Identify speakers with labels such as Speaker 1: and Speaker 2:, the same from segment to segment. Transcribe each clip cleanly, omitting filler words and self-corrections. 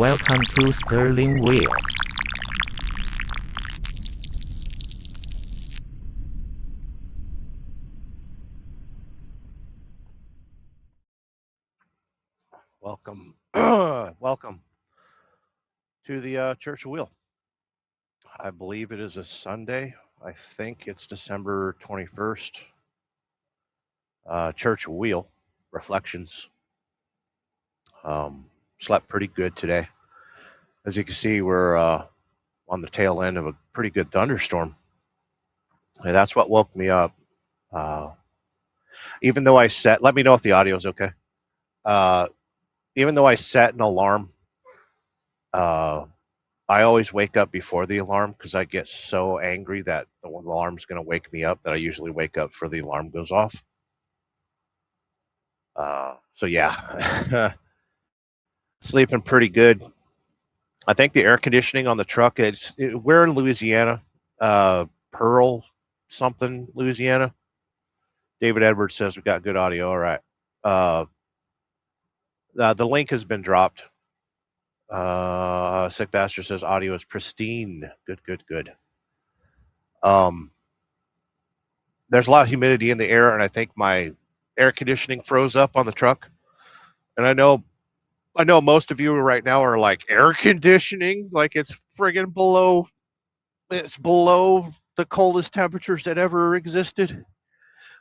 Speaker 1: Welcome to Sterling Wheel.
Speaker 2: Welcome, welcome to the Church of Wheel. I believe it is a Sunday. I think it's December 21st. Church of Wheel Reflections. Slept pretty good today. As you can see, we're on the tail end of a pretty good thunderstorm. And that's what woke me up. Even though I set, let me know if the audio is okay. Even though I set an alarm, I always wake up before the alarm because I get so angry that the alarm's going to wake me up that I usually wake up before the alarm goes off. So yeah, sleeping pretty good. I think the air conditioning on the truck we're in Louisiana, Pearl something, Louisiana. David Edwards says we got good audio. All right. The link has been dropped. Sick Bastard says audio is pristine. Good. There's a lot of humidity in the air, and I think my air conditioning froze up on the truck. And I know most of you right now are like, air conditioning, like it's friggin' below the coldest temperatures that ever existed.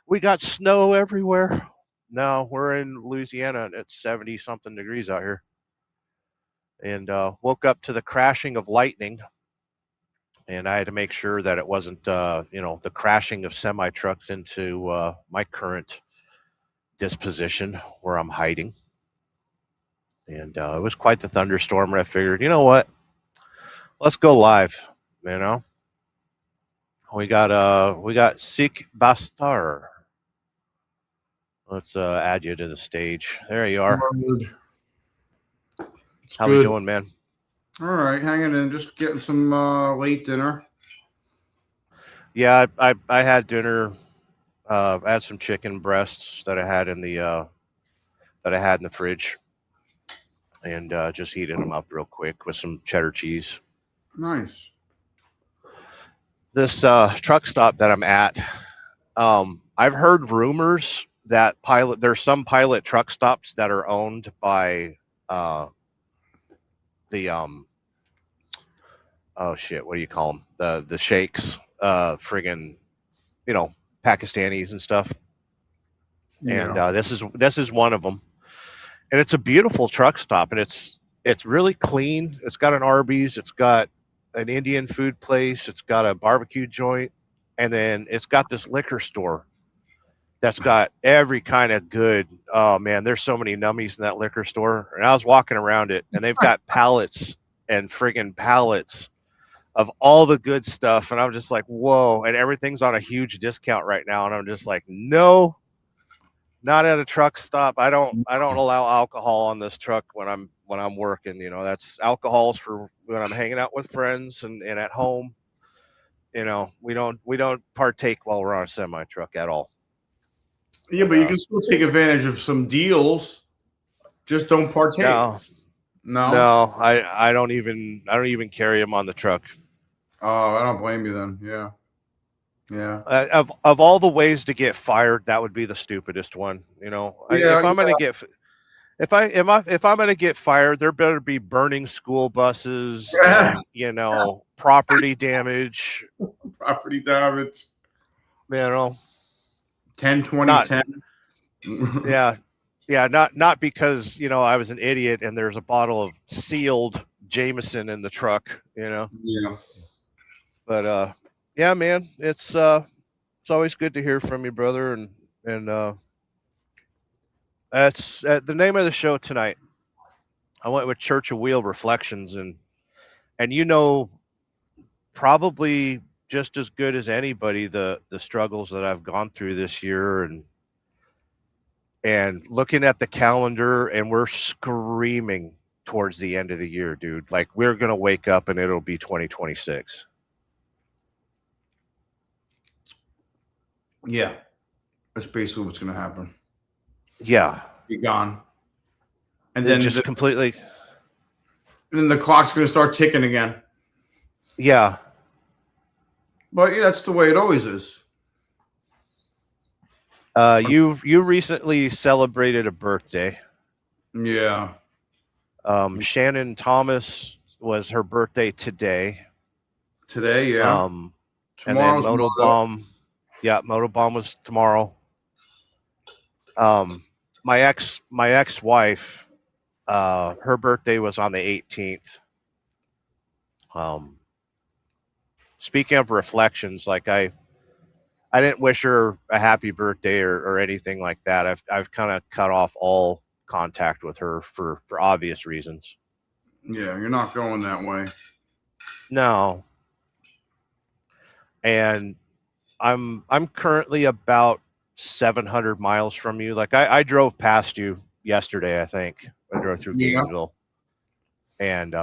Speaker 2: We got snow everywhere. No, we're in Louisiana and it's 70 something degrees out here. And woke up to the crashing of lightning. And I had to make sure that it wasn't, the crashing of semi trucks into my current disposition where I'm hiding. And it was quite the thunderstorm. And I figured, you know what? Let's go live. You know, we got Sick Bastard. Let's add you to the stage. There you are. How we doing, man?
Speaker 3: All right, hanging in, just getting some late dinner.
Speaker 2: Yeah, I had dinner. I had some chicken breasts that I had in the fridge, and just heating them up real quick with some cheddar cheese.
Speaker 3: Nice.
Speaker 2: This truck stop that I'm at, I've heard rumors that there's some Pilot truck stops that are owned by oh shit, what do you call them? The sheikhs, friggin', Pakistanis and stuff. Yeah. And this is one of them, and it's a beautiful truck stop, and it's really clean. It's got an Arby's, it's got an Indian food place, it's got a barbecue joint, and then it's got this liquor store that's got every kind of good. Oh man, there's so many nummies in that liquor store. And I was walking around it, and they've got pallets and friggin' pallets of all the good stuff, and I'm just like, whoa! And everything's on a huge discount right now, and I'm just like, no, not at a truck stop. I don't allow alcohol on this truck when I'm working. That's alcohol's for when I'm hanging out with friends and at home. We don't partake while we're on a semi truck at all.
Speaker 3: Yeah, but you can still take advantage of some deals. Just don't partake.
Speaker 2: No, I don't even carry them on the truck.
Speaker 3: Oh, I don't blame you then. Yeah.
Speaker 2: Of all the ways to get fired, that would be the stupidest one. If I'm gonna get fired, there better be burning school buses, and, property damage.
Speaker 3: Property damage. 10, 20, 10.
Speaker 2: Yeah, not because I was an idiot and there's a bottle of sealed Jameson in the truck.
Speaker 3: Yeah.
Speaker 2: But yeah, man, it's always good to hear from you, brother, and that's the name of the show tonight. I went with Church of Wheel Reflections, and probably just as good as anybody the struggles that I've gone through this year, and looking at the calendar, and we're screaming towards the end of the year, dude. Like, we're gonna wake up and it'll be 2026.
Speaker 3: Yeah, that's basically what's going to happen.
Speaker 2: Yeah,
Speaker 3: be gone,
Speaker 2: and then just completely.
Speaker 3: And then the clock's going to start ticking again.
Speaker 2: Yeah.
Speaker 3: But yeah, that's the way it always is.
Speaker 2: You recently celebrated a birthday.
Speaker 3: Yeah.
Speaker 2: Shannon Thomas was her birthday today.
Speaker 3: Today, yeah.
Speaker 2: And then Motobomb. Yeah, Motobomb was tomorrow. My ex-wife, her birthday was on the 18th. Speaking of reflections, like I didn't wish her a happy birthday or anything like that. I've kind of cut off all contact with her for obvious reasons.
Speaker 3: Yeah, you're not going that way.
Speaker 2: No. And I'm currently about 700 miles from you. Like I drove past you yesterday, I think. I drove through Gainesville. And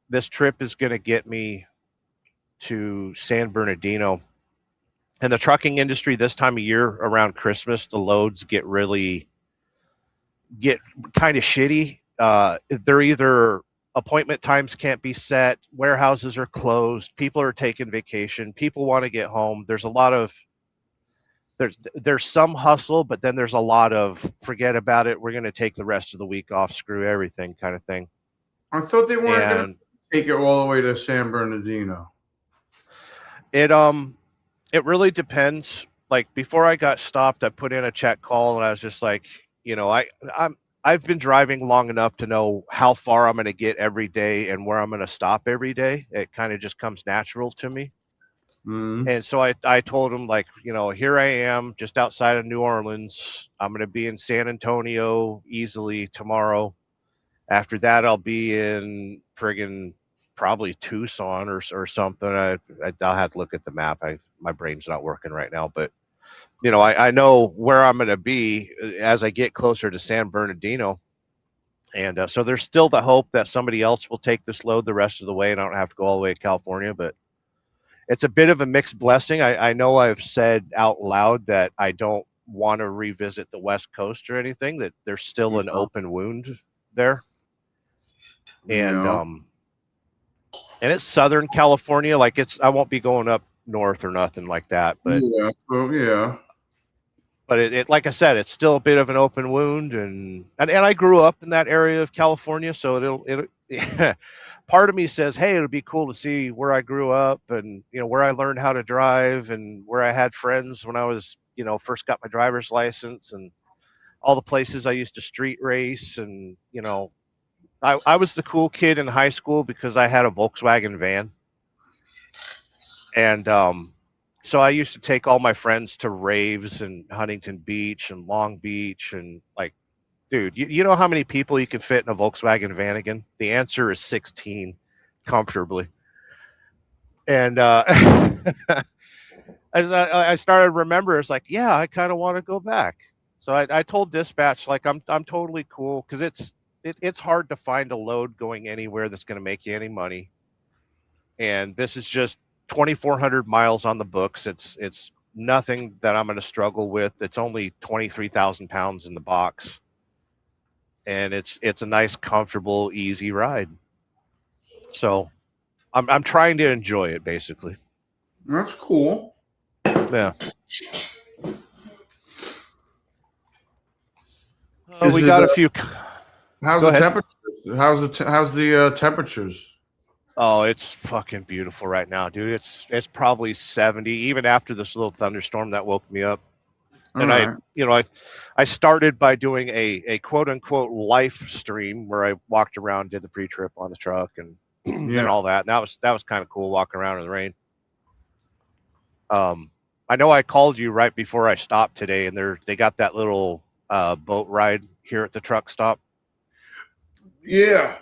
Speaker 2: this trip is going to get me to San Bernardino. And the trucking industry this time of year around Christmas, the loads get kind of shitty. They're either appointment times can't be set, warehouses are closed, people are taking vacation, people want to get home. There's a lot of there's some hustle, but then there's a lot of forget about it. We're going to take the rest of the week off, screw everything kind of thing.
Speaker 3: I thought they weren't going to take it all the way to San Bernardino.
Speaker 2: It really depends. Like before I got stopped, I put in a check call and I was just like, I've been driving long enough to know how far I'm going to get every day and where I'm going to stop every day. It kind of just comes natural to me.
Speaker 3: Mm-hmm.
Speaker 2: And so I told him, like, here I am just outside of New Orleans. I'm going to be in San Antonio easily tomorrow. After that, I'll be in friggin' probably Tucson or something. I'll have to look at the map. My brain's not working right now, but I know where I'm going to be as I get closer to San Bernardino. And so there's still the hope that somebody else will take this load the rest of the way and I don't have to go all the way to California, but it's a bit of a mixed blessing. I know I've said out loud that I don't want to revisit the West Coast or anything, that there's still an open wound there. And it's Southern California. Like I won't be going up north or nothing like that, but but it like I said, it's still a bit of an open wound, and I grew up in that area of California, so it'll part of me says, hey, it'll be cool to see where I grew up and where I learned how to drive and where I had friends when I was first got my driver's license and all the places I used to street race. And I was the cool kid in high school because I had a Volkswagen van. And so I used to take all my friends to raves in Huntington Beach and Long Beach. And like, dude, you know how many people you can fit in a Volkswagen van again? The answer is 16 comfortably. And I started to remember, it's like, yeah, I kind of want to go back. So I told dispatch, like, I'm totally cool, because it's hard to find a load going anywhere that's going to make you any money. And this is just 2,400 miles on the books. It's nothing that I'm going to struggle with. It's only 23,000 pounds in the box. And it's a nice, comfortable, easy ride. So I'm trying to enjoy it, basically.
Speaker 3: That's cool.
Speaker 2: Yeah. We got a few.
Speaker 3: How's the temperatures? How's the temperatures?
Speaker 2: Oh, it's fucking beautiful right now, dude. It's probably 70, even after this little thunderstorm that woke me up. And I started by doing a quote unquote life stream where I walked around, did the pre-trip on the truck and all that. And that was kind of cool, walking around in the rain. I know I called you right before I stopped today, and they got that little boat ride here at the truck stop.
Speaker 3: Yeah.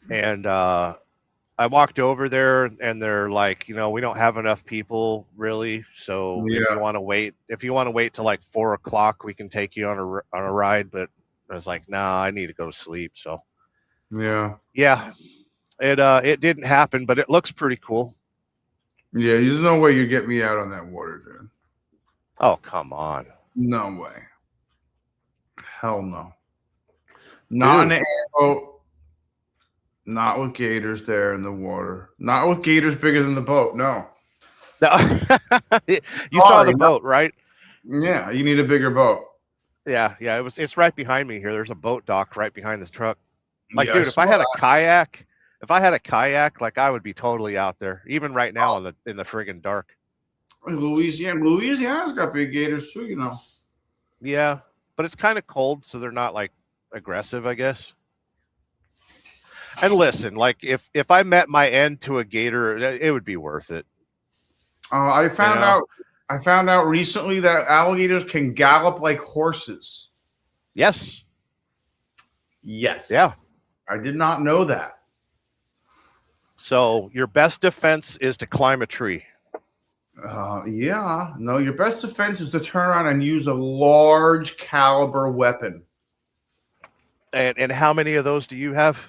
Speaker 2: And I walked over there, and they're like, we don't have enough people really. So if you want to wait till like 4 o'clock, we can take you on a ride. But I was like, nah, I need to go to sleep. So
Speaker 3: yeah,
Speaker 2: it didn't happen, but it looks pretty cool.
Speaker 3: Yeah, there's no way you get me out on that water, dude.
Speaker 2: Oh, come on.
Speaker 3: No way. Hell no. Not in an airboat. Not with gators there in the water. Not with gators bigger than the boat. No.
Speaker 2: No. You saw the boat, right?
Speaker 3: Yeah, you need a bigger boat.
Speaker 2: Yeah. It's right behind me here. There's a boat dock right behind this truck. Like,
Speaker 3: Yeah,
Speaker 2: dude, if I had a kayak, like I would be totally out there, even right now in the friggin' dark.
Speaker 3: Louisiana's got big gators too, you know.
Speaker 2: Yeah, but it's kind of cold, so they're not like aggressive, I guess. And listen, like if I met my end to a gator, it would be worth it.
Speaker 3: I found out recently that alligators can gallop like horses.
Speaker 2: Yes.
Speaker 3: Yes.
Speaker 2: Yeah.
Speaker 3: I did not know that.
Speaker 2: So your best defense is to climb a tree.
Speaker 3: Yeah. No, your best defense is to turn around and use a large caliber weapon.
Speaker 2: And how many of those do you have?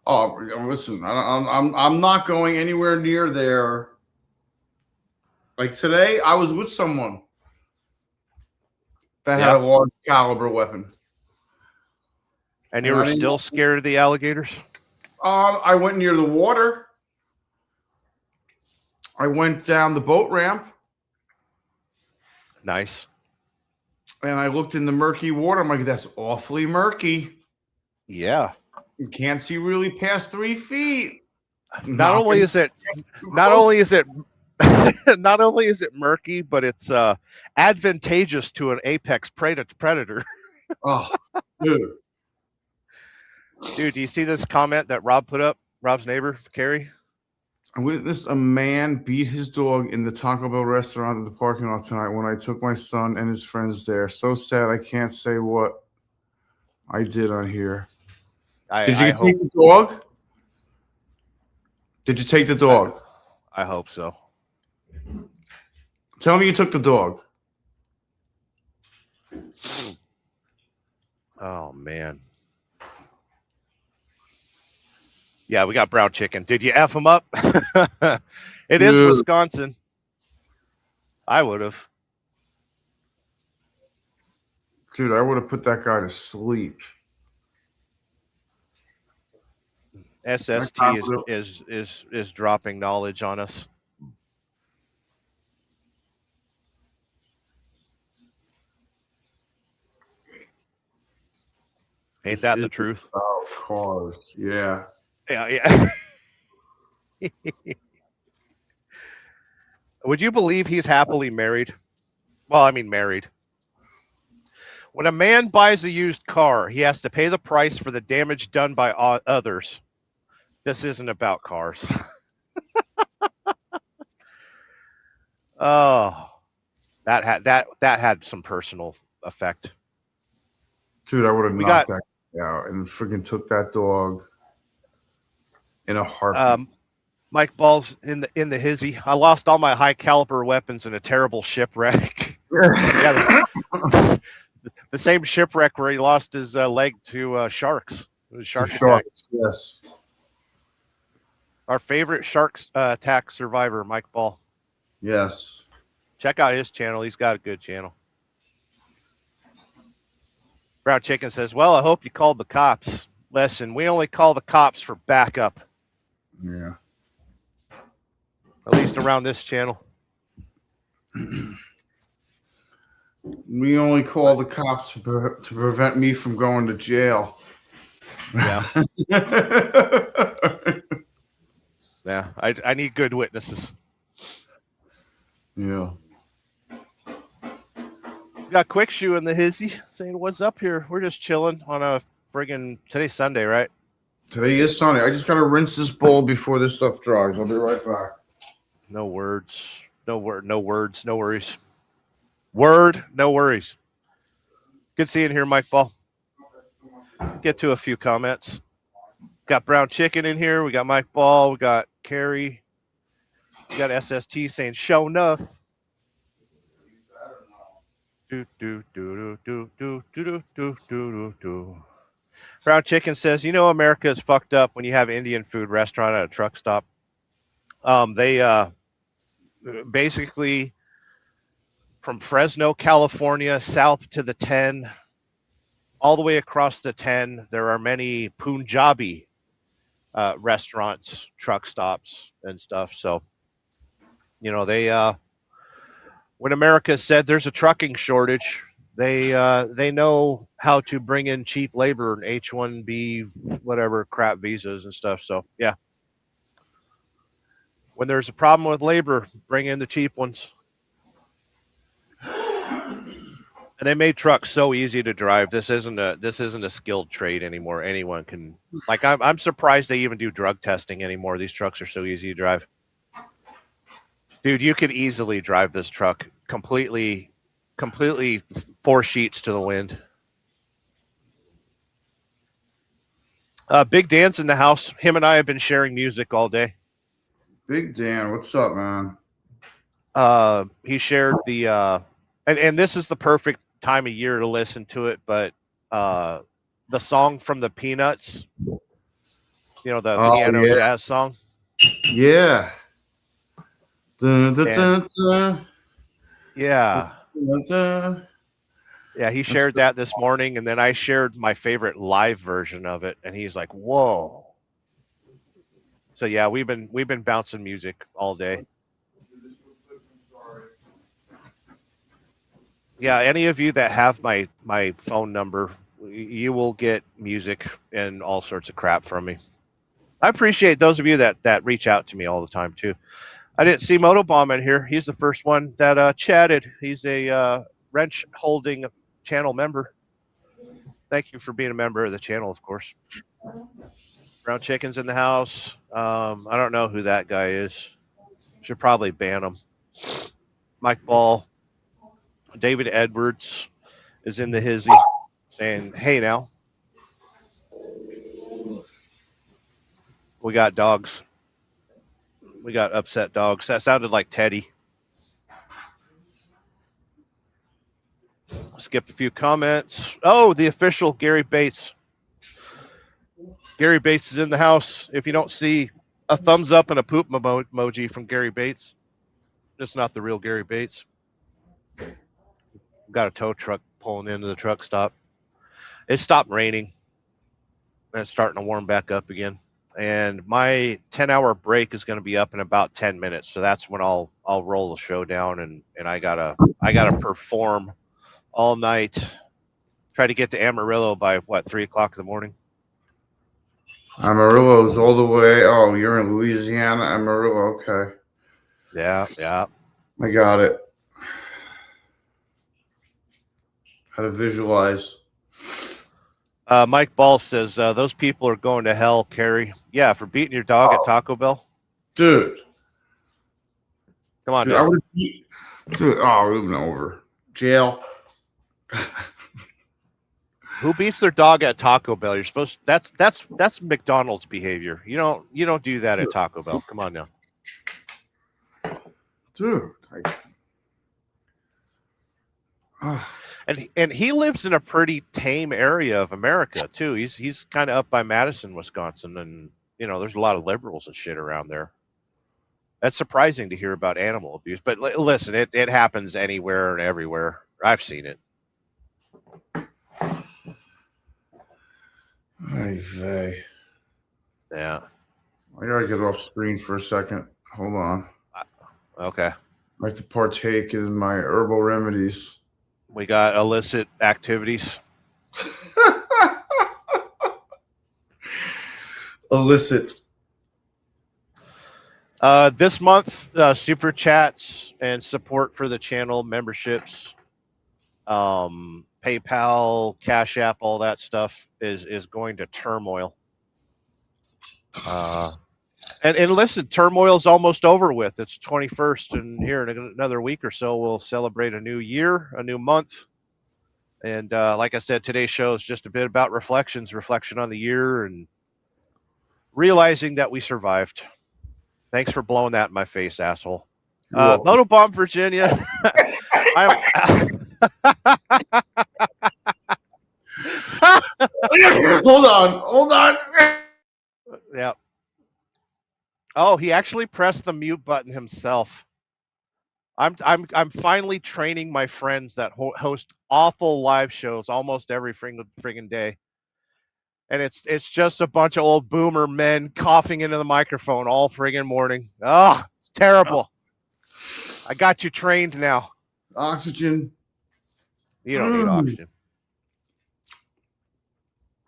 Speaker 3: Oh, listen, I'm not going anywhere near there. Like today, I was with someone that had a large caliber weapon.
Speaker 2: And you were still scared of the alligators?
Speaker 3: I went near the water. I went down the boat ramp.
Speaker 2: Nice.
Speaker 3: And I looked in the murky water. I'm like, that's awfully murky.
Speaker 2: Yeah.
Speaker 3: You can't see really past 3 feet.
Speaker 2: Not only is it murky, but it's advantageous to an apex predator.
Speaker 3: Oh, dude.
Speaker 2: Dude, do you see this comment that Rob put up? Rob's neighbor, Carrie?
Speaker 3: I witnessed a man beat his dog in the Taco Bell restaurant in the parking lot tonight when I took my son and his friends there. So sad I can't say what I did on here. Did you take the dog? Did you take the dog?
Speaker 2: I hope so.
Speaker 3: Tell me you took the dog.
Speaker 2: Oh, man. Yeah, we got brown chicken. Did you F him up? It is Wisconsin. I would have.
Speaker 3: Dude, I would have put that guy to sleep.
Speaker 2: SST is dropping knowledge on us. Ain't that the truth?
Speaker 3: Oh, of course. Yeah.
Speaker 2: Yeah. Would you believe he's happily married? Well, I mean married. When a man buys a used car, he has to pay the price for the damage done by others. This isn't about cars. Oh, that had some personal effect.
Speaker 3: Dude, I would have knocked that guy out and freaking took that dog in a heartbeat.
Speaker 2: Mike Ball's in the hizzy. I lost all my high caliber weapons in a terrible shipwreck. Yeah, the same shipwreck where he lost his leg to sharks. It was sharks.
Speaker 3: Yes.
Speaker 2: Our favorite shark attack survivor, Mike Ball.
Speaker 3: Yes.
Speaker 2: Check out his channel. He's got a good channel. Brown Chicken says, well, I hope you called the cops. Listen, we only call the cops for backup.
Speaker 3: Yeah.
Speaker 2: At least around this channel.
Speaker 3: We only call the cops to prevent me from going to jail.
Speaker 2: Yeah. Yeah. I need good witnesses.
Speaker 3: Yeah.
Speaker 2: Got Quick Shoe in the hizzy saying, what's up here? We're just chilling on a friggin' today's Sunday, right?
Speaker 3: Today is Sunday. I just got to rinse this bowl before this stuff dries. I'll be right back.
Speaker 2: No words. No words. No worries. Word. No worries. Good seeing here, Mike Ball. Get to a few comments. Got Brown Chicken in here. We got Mike Ball. We got Carrie. We got SST saying, show enough. Brown Chicken says, you know, America is fucked up when you have Indian food restaurant at a truck stop. They basically from Fresno, California, south to the 10, all the way across the 10, there are many Punjabi restaurants, truck stops, and stuff. So they when America said there's a trucking shortage, they know how to bring in cheap labor and H-1B whatever crap visas and stuff. So yeah, when there's a problem with labor, bring in the cheap ones. And they made trucks so easy to drive. This isn't a skilled trade anymore. Anyone can, like, I'm surprised they even do drug testing anymore. These trucks are so easy to drive. Dude, you could easily drive this truck completely 4 sheets to the wind. Big Dan's in the house. Him and I have been sharing music all day.
Speaker 3: Big Dan, what's up, man?
Speaker 2: He shared the and this is the perfect time of year to listen to it, but the song from the Peanuts, the piano jazz song.
Speaker 3: Yeah. Dun, dun, dun, dun.
Speaker 2: Yeah.
Speaker 3: Dun, dun.
Speaker 2: Yeah, he shared that this morning, and then I shared my favorite live version of it, and he's like, "Whoa!" So yeah, we've been bouncing music all day. Yeah, any of you that have my phone number, you will get music and all sorts of crap from me. I appreciate those of you that reach out to me all the time too. I didn't see Motobomb in here. He's the first one that chatted. He's a wrench holding channel member. Thank you for being a member of the channel, of course. Brown Chicken's in the house. I don't know who that guy is. Should probably ban him. Mike Ball. David Edwards is in the hizzy saying, "Hey now." We got dogs. We got upset dogs. That sounded like Teddy. Skip a few comments. Oh, the official Gary Bates. Gary Bates is in the house. If you don't see a thumbs up and a poop emoji from Gary Bates, it's not the real Gary Bates. Got a tow truck pulling into the truck stop. It stopped raining, and it's starting to warm back up again. And my 10-hour break is going to be up in about 10 minutes. So that's when I'll roll the show down, and I gotta perform all night. Try to get to Amarillo by 3 o'clock in the morning.
Speaker 3: Amarillo's all the way. Oh, you're in Louisiana, Amarillo. Okay.
Speaker 2: Yeah.
Speaker 3: I got it. How to visualize.
Speaker 2: Mike Ball says, those people are going to hell, Carrie. Yeah, for beating your dog at Taco Bell.
Speaker 3: Dude.
Speaker 2: Come on,
Speaker 3: dude. I would beat. Dude, it would have been over. Jail.
Speaker 2: Who beats their dog at Taco Bell? You're supposed to, that's McDonald's behavior. You don't do that at Taco Bell. Come on now.
Speaker 3: Dude.
Speaker 2: And he lives in a pretty tame area of America too. He's kind of up by Madison, Wisconsin, and there's a lot of liberals and shit around there. That's surprising to hear about animal abuse, but listen, it happens anywhere and everywhere. I've seen it.
Speaker 3: Vey.
Speaker 2: Yeah.
Speaker 3: I gotta get off screen for a second. Hold on.
Speaker 2: Okay.
Speaker 3: I like to partake in my herbal remedies.
Speaker 2: We got illicit activities.
Speaker 3: Illicit.
Speaker 2: This month, super chats and support for the channel, memberships, PayPal, Cash App, all that stuff is going to Turmoil. And listen, Turmoil's almost over with. It's 21st, and here in another week or so, we'll celebrate a new year, a new month. And like I said, today's show is just a bit about reflection on the year and realizing that we survived. Thanks for blowing that in my face, asshole. Motobomb, Virginia.
Speaker 3: Hold on.
Speaker 2: Yeah. Oh, he actually pressed the mute button himself. I'm finally training my friends that host awful live shows almost every friggin' day. and it's just a bunch of old boomer men coughing into the microphone all friggin' morning. Oh, it's terrible. I got you trained now.
Speaker 3: Oxygen.
Speaker 2: You don't need oxygen.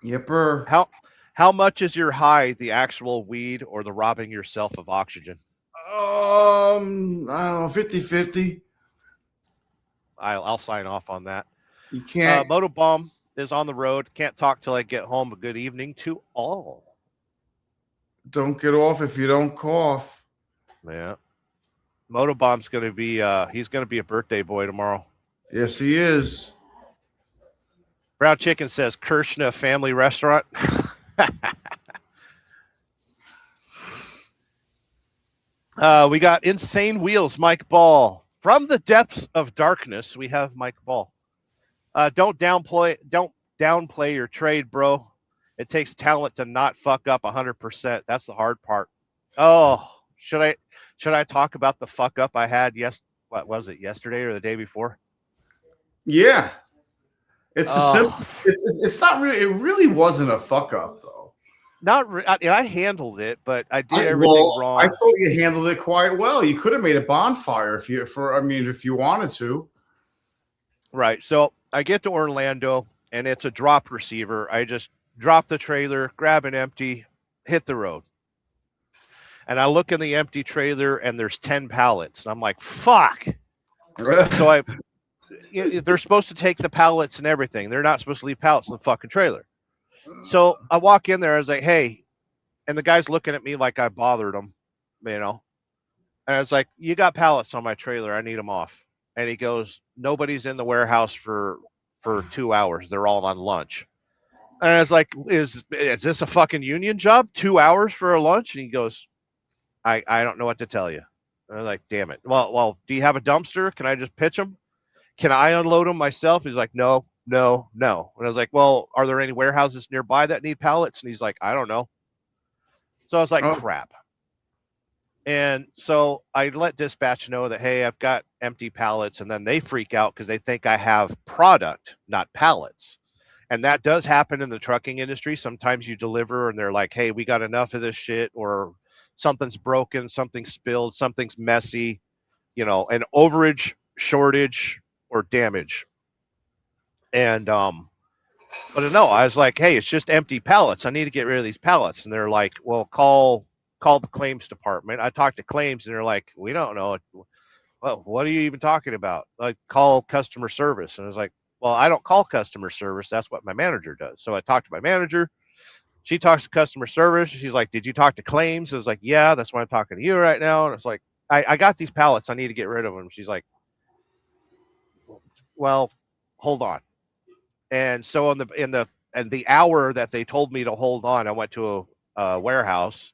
Speaker 3: Yipper.
Speaker 2: How much is your high, the actual weed or the robbing yourself of oxygen?
Speaker 3: I don't know, 50-50.
Speaker 2: I'll sign off on that.
Speaker 3: You can't.
Speaker 2: Motobomb is on the road. Can't talk till I get home. A good evening to all.
Speaker 3: Don't get off if you don't cough.
Speaker 2: Yeah. Motobomb's going to be, he's going to be a birthday boy tomorrow.
Speaker 3: Yes, he is.
Speaker 2: Brown Chicken says Kirshna Family Restaurant. We got Insane Wheels, Mike Ball. From the depths of darkness, we have Mike Ball. Don't downplay your trade, bro. It takes talent to not fuck up 100%. That's the hard part. Oh, should I talk about the fuck up I had what was it, yesterday or the day before?
Speaker 3: Yeah. It's a simple, it's not really, it really wasn't a fuck up though.
Speaker 2: I handled it, but I did everything wrong.
Speaker 3: I thought you handled it quite well. You could have made a bonfire if you wanted to.
Speaker 2: Right. So I get to Orlando and it's a drop receiver. I just drop the trailer, grab an empty, hit the road. And I look in the empty trailer and there's 10 pallets. And I'm like, fuck. So they're supposed to take the pallets and everything. They're not supposed to leave pallets in the fucking trailer. So I walk in there. I was like, hey, and the guy's looking at me like I bothered him, you know. And I was like, you got pallets on my trailer. I need them off. And he goes, nobody's in the warehouse for 2 hours. They're all on lunch. And I was like, is this a fucking union job? 2 hours for a lunch? And he goes, I don't know what to tell you. And I was like, damn it. Well, do you have a dumpster? Can I just pitch them? Can I unload them myself? He's like, no. And I was like, well, are there any warehouses nearby that need pallets? And he's like, I don't know. So I was like, crap. And so I let dispatch know that, hey, I've got empty pallets. And then they freak out because they think I have product, not pallets. And that does happen in the trucking industry. Sometimes you deliver and they're like, hey, we got enough of this shit, or something's broken, something's spilled, something's messy, you know, an overage, shortage, or damage. And but no, I was like, hey, it's just empty pallets. I need to get rid of these pallets. And they're like, well, call the claims department. I talked to claims and they're like, we don't know. Well, what are you even talking about? Like, call customer service. And I was like, well, I don't call customer service. That's what my manager does. So I talked to my manager. She talks to customer service. She's like, did you talk to claims? I was like, yeah, that's why I'm talking to you right now. And it's like, I got these pallets. I need to get rid of them. She's like, well, hold on. And so in the hour that they told me to hold on, I went to a warehouse,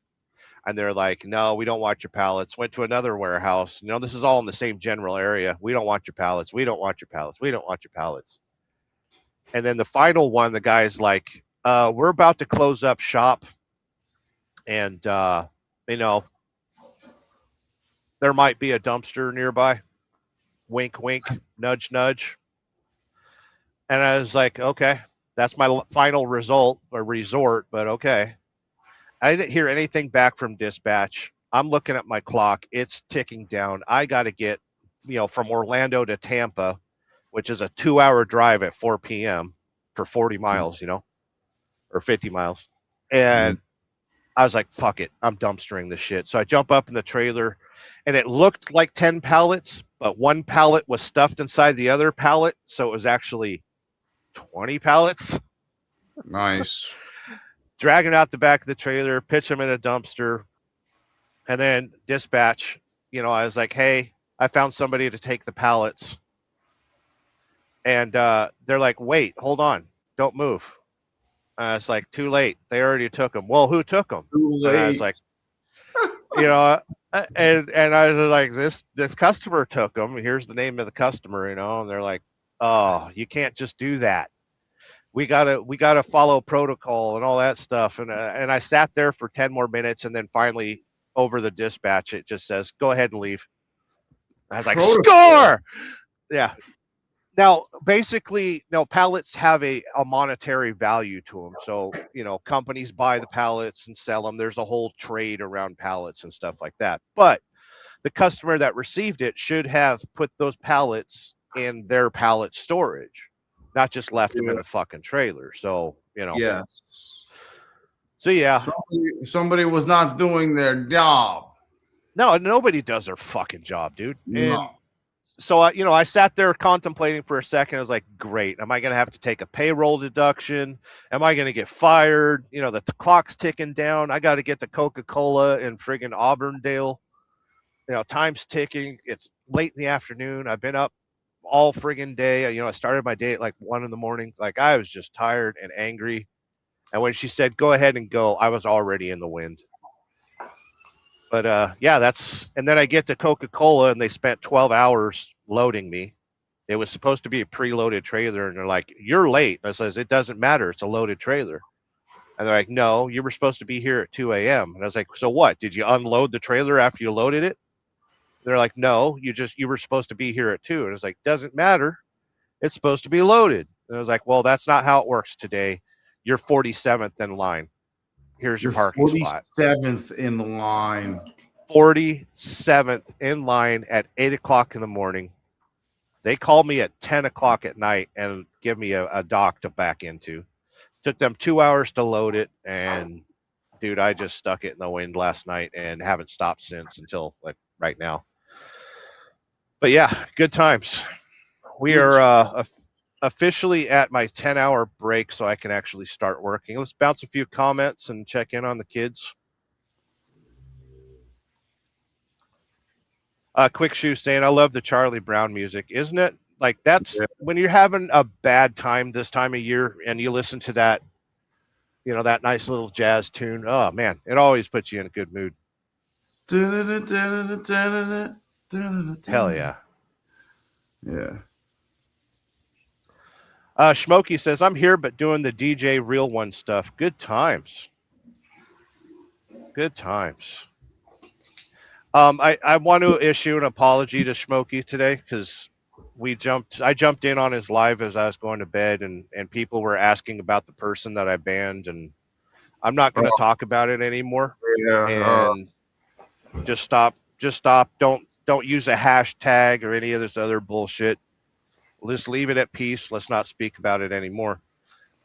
Speaker 2: and they're like, no, we don't want your pallets. Went to another warehouse. You know, this is all in the same general area. We don't want your pallets. We don't want your pallets. We don't want your pallets. And then the final one, the guy's like, we're about to close up shop. And, you know, there might be a dumpster nearby. Wink, wink, nudge, nudge. And I was like, okay, that's my final result or resort, but okay. I didn't hear anything back from dispatch. I'm looking at my clock. It's ticking down. I got to get, you know, from Orlando to Tampa, which is a 2-hour drive at 4 p.m. for 40 miles, you know, or 50 miles. And I was like, fuck it. I'm dumpstering this shit. So I jump up in the trailer, and it looked like 10 pallets, but one pallet was stuffed inside the other pallet. So it was actually 20 pallets.
Speaker 3: Nice.
Speaker 2: Dragging out the back of the trailer, pitch them in a dumpster. And then dispatch, you know, I was like, hey, I found somebody to take the pallets. And they're like, wait, hold on. Don't move. It's like, too late. They already took them. Well, who took them?
Speaker 3: Too late.
Speaker 2: And I was like, you know, and I was like, this customer took them. Here's the name of the customer, you know. And they're like, oh, you can't just do that. We gotta follow protocol and all that stuff. And I sat there for 10 more minutes, and then finally over the dispatch, it just says, go ahead and leave. I was like, score! Yeah. Now, basically, pallets have a monetary value to them. So, companies buy the pallets and sell them. There's a whole trade around pallets and stuff like that. But the customer that received it should have put those pallets in their pallet storage, not just left them in a fucking trailer. So,
Speaker 3: Yes.
Speaker 2: So, yeah.
Speaker 3: Somebody was not doing their job.
Speaker 2: No, nobody does their fucking job, dude. And
Speaker 3: No.
Speaker 2: so, I sat there contemplating for a second. I was like, great. Am I going to have to take a payroll deduction? Am I going to get fired? The clock's ticking down. I got to get to Coca-Cola in friggin' Auburndale. Time's ticking. It's late in the afternoon. I've been up all friggin' day. I started my day at like 1 a.m. Like, I was just tired and angry. And when she said, go ahead and go, I was already in the wind. But yeah, and then I get to Coca-Cola and they spent 12 hours loading me. It was supposed to be a preloaded trailer. And they're like, you're late. And I says, it doesn't matter. It's a loaded trailer. And they're like, no, you were supposed to be here at 2 a.m. And I was like, so what? Did you unload the trailer after you loaded it? They're like, no, you were supposed to be here at 2. And I was like, doesn't matter. It's supposed to be loaded. And I was like, well, that's not how it works today. You're 47th in line. Here's your parking spot.
Speaker 3: 47th in the line.
Speaker 2: 47th in line at 8 o'clock in the morning. They called me at 10 o'clock at night and give me a dock to back into. Took them 2 hours to load it. And, dude, I just stuck it in the wind last night and haven't stopped since until like right now. But, yeah, good times. We are officially at my 10-hour break, so I can actually start working. Let's bounce a few comments and check in on the kids. Quick Shoe saying, I love the Charlie Brown music. Isn't it? Like, that's when you're having a bad time this time of year and you listen to that, that nice little jazz tune. Oh, man, it always puts you in a good mood. Hell yeah.
Speaker 3: Yeah.
Speaker 2: Schmokey says, I'm here, but doing the DJ Real One stuff. Good times. Good times. I want to issue an apology to Schmokey today because I jumped in on his live as I was going to bed and people were asking about the person that I banned, and I'm not going to talk about it anymore.
Speaker 3: Yeah.
Speaker 2: And just stop. Don't use a hashtag or any of this other bullshit. Let's leave it at peace. Let's not speak about it anymore.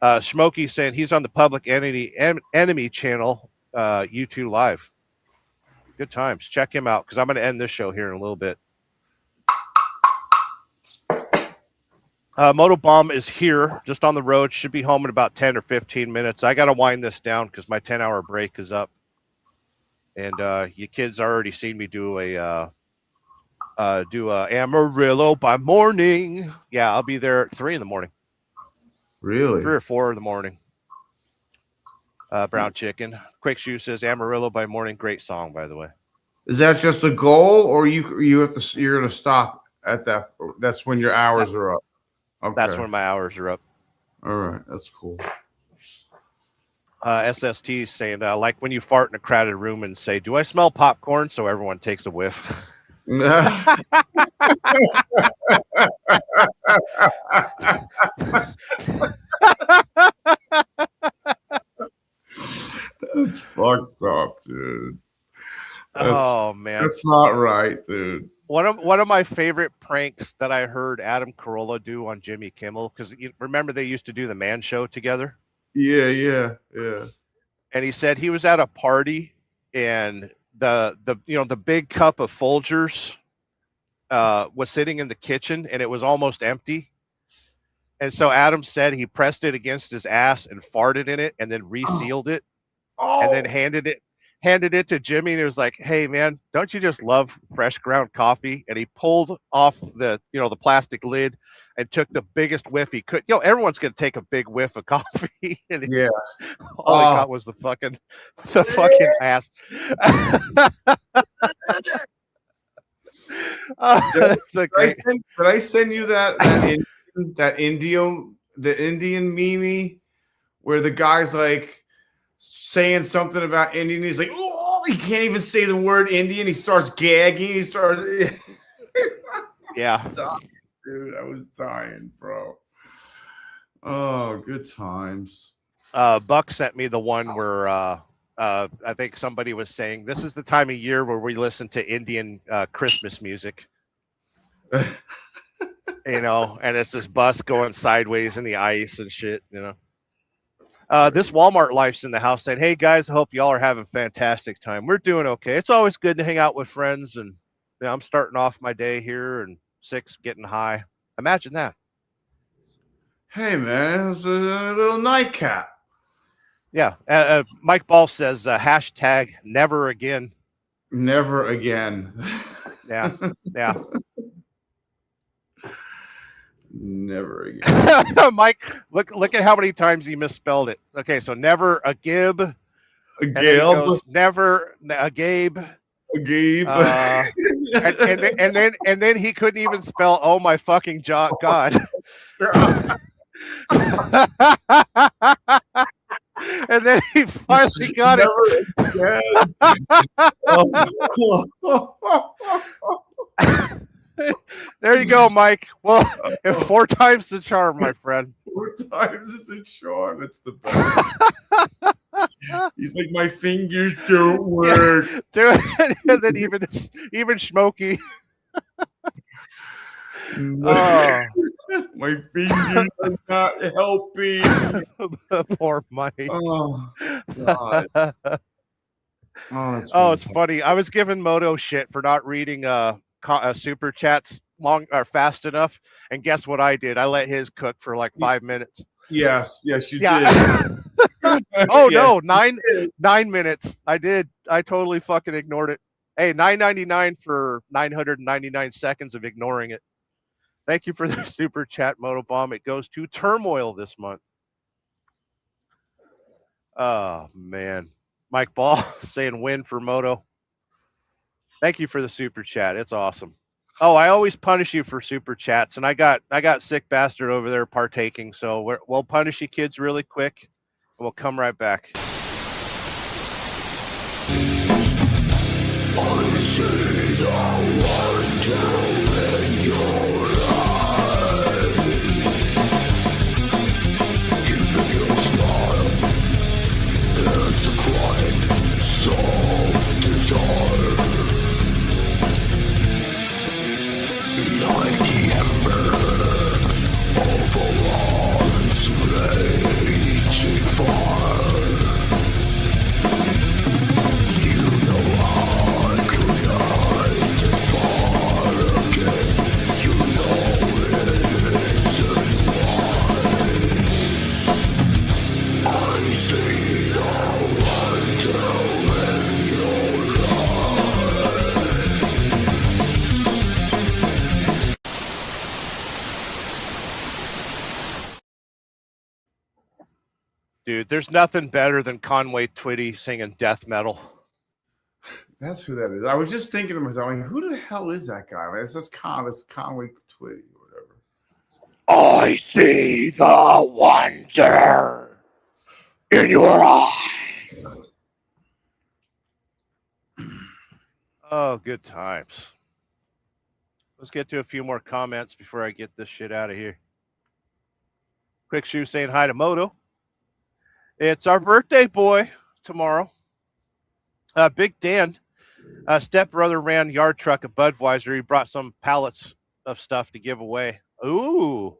Speaker 2: Schmokey saying he's on the Public Enemy channel, YouTube Live. Good times. Check him out because I'm going to end this show here in a little bit. Motobomb is here, just on the road. Should be home in about 10 or 15 minutes. I got to wind this down because my 10-hour break is up. And you kids already seen me do a Amarillo by morning. Yeah, I'll be there at 3 in the morning.
Speaker 3: Really?
Speaker 2: 3 or 4 in the morning. Brown Chicken. Quick Shoe says Amarillo by morning. Great song, by the way.
Speaker 3: Is that just a goal, or you're gonna stop at that? That's when your hours are up. Okay.
Speaker 2: That's when my hours are up.
Speaker 3: All right, that's cool.
Speaker 2: SST is saying like when you fart in a crowded room and say, "Do I smell popcorn?" So everyone takes a whiff. That's fucked up, dude. Man,
Speaker 3: that's not right, dude.
Speaker 2: One of my favorite pranks that I heard Adam Carolla do on Jimmy Kimmel, because remember they used to do the Man Show together.
Speaker 3: Yeah.
Speaker 2: And he said he was at a party and the big cup of Folgers was sitting in the kitchen and it was almost empty. And so Adam said he pressed it against his ass and farted in it and then resealed it and then handed it to Jimmy, and he was like, "Hey man, don't you just love fresh ground coffee?" And he pulled off the plastic lid and took the biggest whiff he could. Everyone's gonna take a big whiff of coffee. And all he got was the fucking ass.
Speaker 3: Did I send you the Indian meme where the guy's like saying something about Indian? He's like, oh, he can't even say the word Indian. He starts gagging. He starts.
Speaker 2: Yeah.
Speaker 3: Dude, I was dying, bro. Oh, good times.
Speaker 2: Buck sent me the one where I think somebody was saying this is the time of year where we listen to Indian Christmas music. You know, and it's this bus going sideways in the ice and shit, you know. This Walmart life's in the house saying, hey guys, I hope y'all are having a fantastic time. We're doing okay. It's always good to hang out with friends, and you know, I'm starting off my day here and 6 getting high. Imagine that.
Speaker 3: Hey man, it's a little nightcap.
Speaker 2: Yeah. Mike Ball says hashtag never again.
Speaker 3: Never again.
Speaker 2: Yeah. Yeah.
Speaker 3: Never again.
Speaker 2: Mike, look at how many times he misspelled it. Okay, so never a gib.
Speaker 3: A Gabe.
Speaker 2: Never a Gabe.
Speaker 3: A Gabe.
Speaker 2: And then he couldn't even spell oh my fucking God. And then he finally got it. There you go, Mike. Well, 4 times the charm, my friend.
Speaker 3: 4 times is a charm. It's the best. He's like, my fingers don't work.
Speaker 2: Yeah, and then even Smokey.
Speaker 3: My fingers are not helping.
Speaker 2: Poor Mike.
Speaker 3: Oh, God.
Speaker 2: Oh, it's funny. I was giving Moto shit for not reading super chats long or fast enough, and guess what I did? I let his cook for like 5 minutes.
Speaker 3: Yes, you did.
Speaker 2: Oh
Speaker 3: Yes,
Speaker 2: no, 9 minutes. I did. I totally fucking ignored it. Hey, $9.99 for 999 seconds of ignoring it. Thank you for the super chat, Motobomb. It goes to Turmoil this month. Oh man, Mike Ball saying win for Moto. Thank you for the super chat. It's awesome. Oh, I always punish you for super chats, and I got sick bastard over there partaking. So we'll punish you kids really quick, and we'll come right back. Dude, there's nothing better than Conway Twitty singing death metal.
Speaker 3: That's who that is. I was just thinking to myself, like, who the hell is that guy? Like, it's Conway Twitty or whatever.
Speaker 2: I see the wonder in your eyes. Oh, good times. Let's get to a few more comments before I get this shit out of here. Quick Shoe saying hi to Moto. It's our birthday boy tomorrow. Big Dan, stepbrother ran yard truck at Budweiser. He brought some pallets of stuff to give away. Ooh,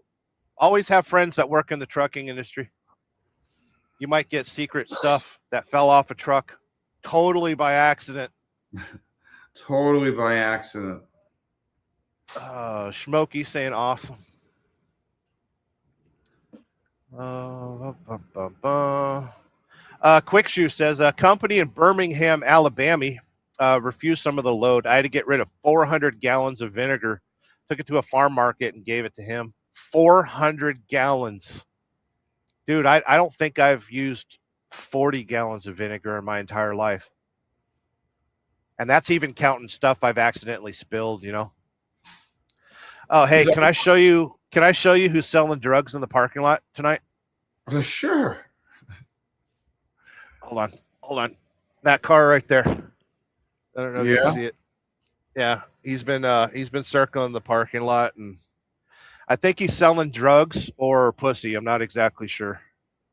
Speaker 2: always have friends that work in the trucking industry. You might get secret stuff that fell off a truck totally by accident.
Speaker 3: Totally by accident.
Speaker 2: Smokey saying awesome. Quick Shoe says a company in Birmingham, Alabama, refused some of the load. I had to get rid of 400 gallons of vinegar. Took it to a farm market and gave it to him. 400 gallons. Dude, I don't think I've used 40 gallons of vinegar in my entire life. And that's even counting stuff I've accidentally spilled, you know. Oh, hey, can I show you who's selling drugs in the parking lot tonight?
Speaker 3: Sure.
Speaker 2: Hold on. That car right there. I don't know if you can see it. Yeah, he's been circling the parking lot, and I think he's selling drugs or pussy. I'm not exactly sure.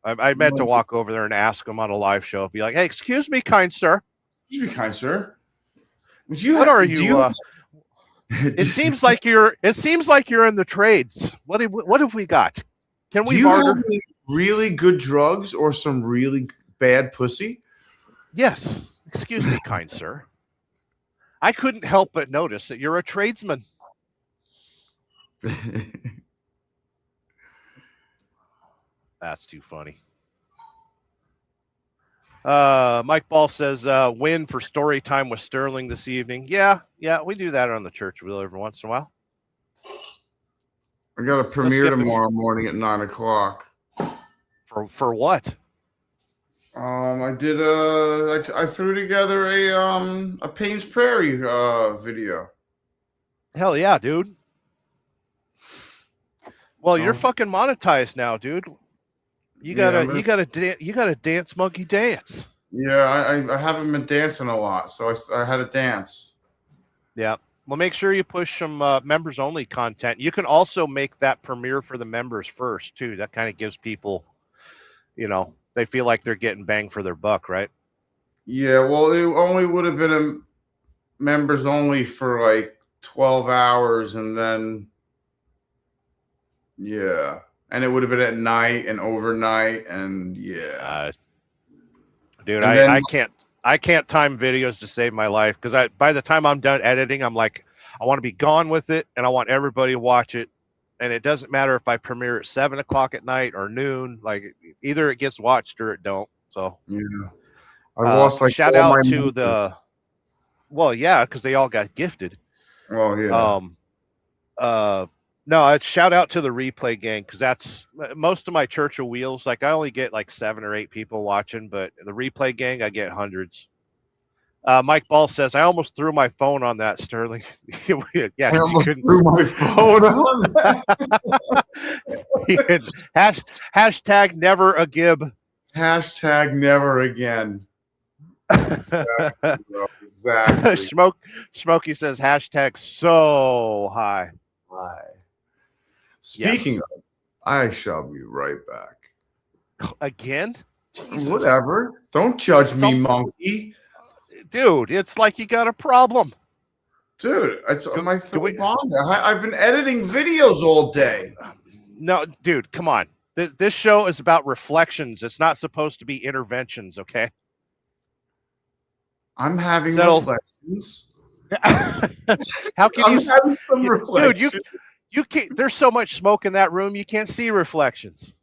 Speaker 2: I meant to walk over there and ask him on a live show. Be like, "Hey, excuse me, kind sir.
Speaker 3: Excuse me, kind sir.
Speaker 2: What are you? It seems like you're. It seems like you're in the trades. What have we got? Can we barter?
Speaker 3: Have any really good drugs or some really bad pussy?
Speaker 2: Yes. Excuse me, kind sir. I couldn't help but notice that you're a tradesman. That's too funny. Mike Ball says, win for story time with Sterling this evening. Yeah, we do that on the church wheel every once in a while.
Speaker 3: I got a premiere tomorrow morning at 9:00.
Speaker 2: For what?
Speaker 3: I did I threw together a Payne's Prairie video.
Speaker 2: Hell yeah, dude. Well, you're fucking monetized now, dude. You gotta dance monkey dance.
Speaker 3: Yeah, I haven't been dancing a lot, so I had to dance. Yeah.
Speaker 2: Well, make sure you push some members only content. You can also make that premiere for the members first too. That kind of gives people, they feel like they're getting bang for their buck, right?
Speaker 3: Yeah, well, it only would have been a members only for like 12 hours, and then and it would have been at night and overnight, and
Speaker 2: dude, I can't time videos to save my life, because by the time I'm done editing, I'm like, I want to be gone with it, and I want everybody to watch it. And it doesn't matter if I premiere at 7:00 at night or noon. Like, either it gets watched or it don't. So
Speaker 3: I lost like
Speaker 2: shout out to the. Well, yeah, because they all got gifted.
Speaker 3: Oh yeah.
Speaker 2: No, it's shout out to the replay gang, because that's most of my Church of Wheels. Like, I only get like 7 or 8 people watching, but the replay gang, I get hundreds. Mike Ball says, I almost threw my phone on that, Sterling.
Speaker 3: I almost threw my phone on
Speaker 2: that. Hashtag never a gib.
Speaker 3: Hashtag never again. Exactly.
Speaker 2: Smokey says, hashtag so high.
Speaker 3: Speaking of, I shall be right back.
Speaker 2: Again?
Speaker 3: Jesus. Whatever. Don't judge me, monkey.
Speaker 2: Dude, it's like you got a problem.
Speaker 3: Dude, it's my third bond. I've been editing videos all day.
Speaker 2: No, dude, come on. This show is about reflections. It's not supposed to be interventions, okay?
Speaker 3: I'm having reflections.
Speaker 2: How can
Speaker 3: I'm having some reflections.
Speaker 2: Dude, you can't. There's so much smoke in that room, you can't see reflections.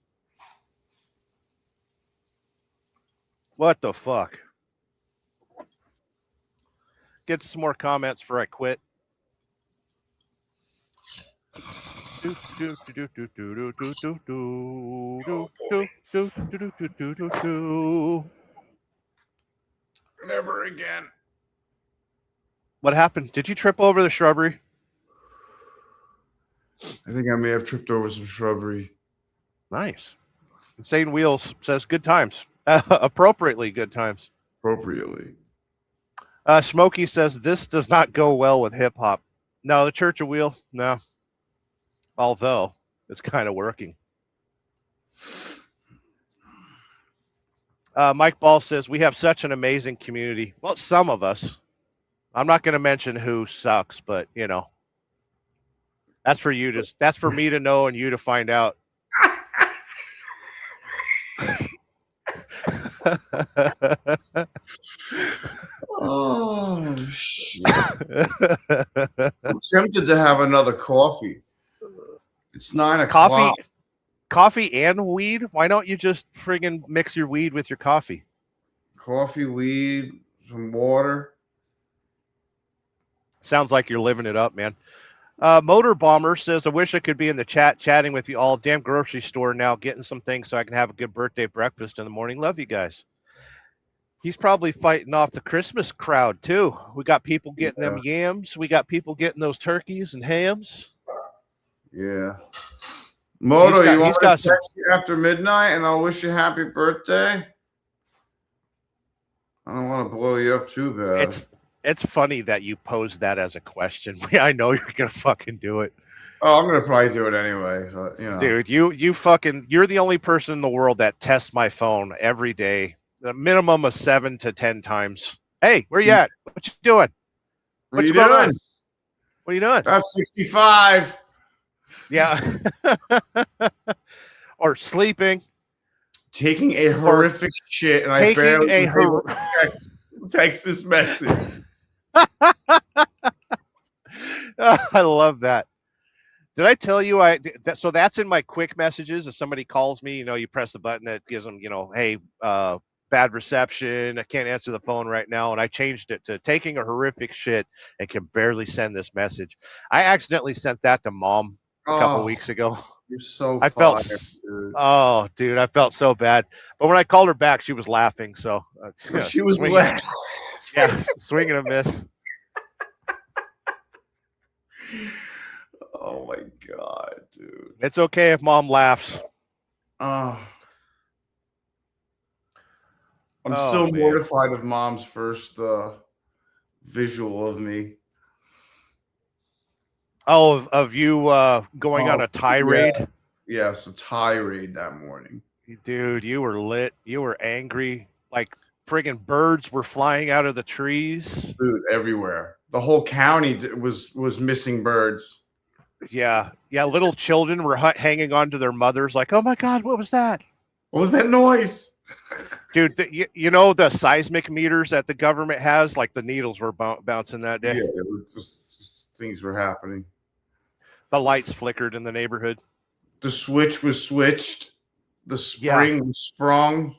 Speaker 2: What the fuck? Get some more comments before I quit.
Speaker 3: Never again.
Speaker 2: What happened? Did you trip over the shrubbery?
Speaker 3: I think I may have tripped over some shrubbery.
Speaker 2: Nice. Insane Wheels says good times. Appropriately good times.
Speaker 3: Appropriately.
Speaker 2: Smokey says this does not go well with hip hop. No, the Church of Wheel, no. Although it's kind of working. Mike Ball says we have such an amazing community. Well, some of us. I'm not going to mention who sucks, but that's for you to. That's for me to know and you to find out.
Speaker 3: Oh shit! I'm tempted to have another coffee. It's 9 o'clock.
Speaker 2: Coffee and weed? Why don't you just friggin' mix your weed with your coffee?
Speaker 3: Coffee, weed, some water.
Speaker 2: Sounds like you're living it up, man. Motor Bomber says, I wish I could be in the chat chatting with you all. Damn grocery store now, getting some things so I can have a good birthday breakfast in the morning. Love you guys. He's probably fighting off the Christmas crowd, too. We got people getting them yams. We got people getting those turkeys and hams.
Speaker 3: Yeah. Moto, you want to text you after midnight and I'll wish you happy birthday? I don't want to blow you up too bad.
Speaker 2: It's funny that you posed that as a question. I know you're going to fucking do it.
Speaker 3: Oh, I'm gonna probably do it anyway. But,
Speaker 2: Dude, you're the only person in the world that tests my phone every day, a minimum of 7 to 10 times. Hey, where you at? What you doing?
Speaker 3: What are you
Speaker 2: going on?
Speaker 3: doing?
Speaker 2: What are you doing?
Speaker 3: That's 65.
Speaker 2: Yeah. Or sleeping.
Speaker 3: Taking a horrific shit, and I barely was able to text this message.
Speaker 2: I love that. Did I tell you so that's in my quick messages. If somebody calls me, you press the button that gives them, hey, bad reception. I can't answer the phone right now. And I changed it to taking a horrific shit and can barely send this message. I accidentally sent that to Mom a couple weeks ago.
Speaker 3: You're so
Speaker 2: I
Speaker 3: fired,
Speaker 2: felt,
Speaker 3: dude.
Speaker 2: oh, dude, I felt so bad. But when I called her back, she was laughing. So
Speaker 3: she was laughing.
Speaker 2: Yeah, swing and a miss.
Speaker 3: Oh my God, dude.
Speaker 2: It's okay if Mom laughs.
Speaker 3: I'm still mortified of Mom's first visual of me.
Speaker 2: Oh, of you going on a tirade?
Speaker 3: Yeah. Yes, a tirade that morning.
Speaker 2: Dude, you were lit. You were angry. Like friggin' birds were flying out of the trees.
Speaker 3: Dude, everywhere. The whole county was missing birds.
Speaker 2: Yeah. Little children were hanging on to their mothers like, oh my God, what was that?
Speaker 3: What was that noise?
Speaker 2: Dude, the seismic meters that the government has, like the needles were bouncing that day.
Speaker 3: Yeah, it was just things were happening.
Speaker 2: The lights flickered in the neighborhood.
Speaker 3: The switch was switched. The spring was sprung.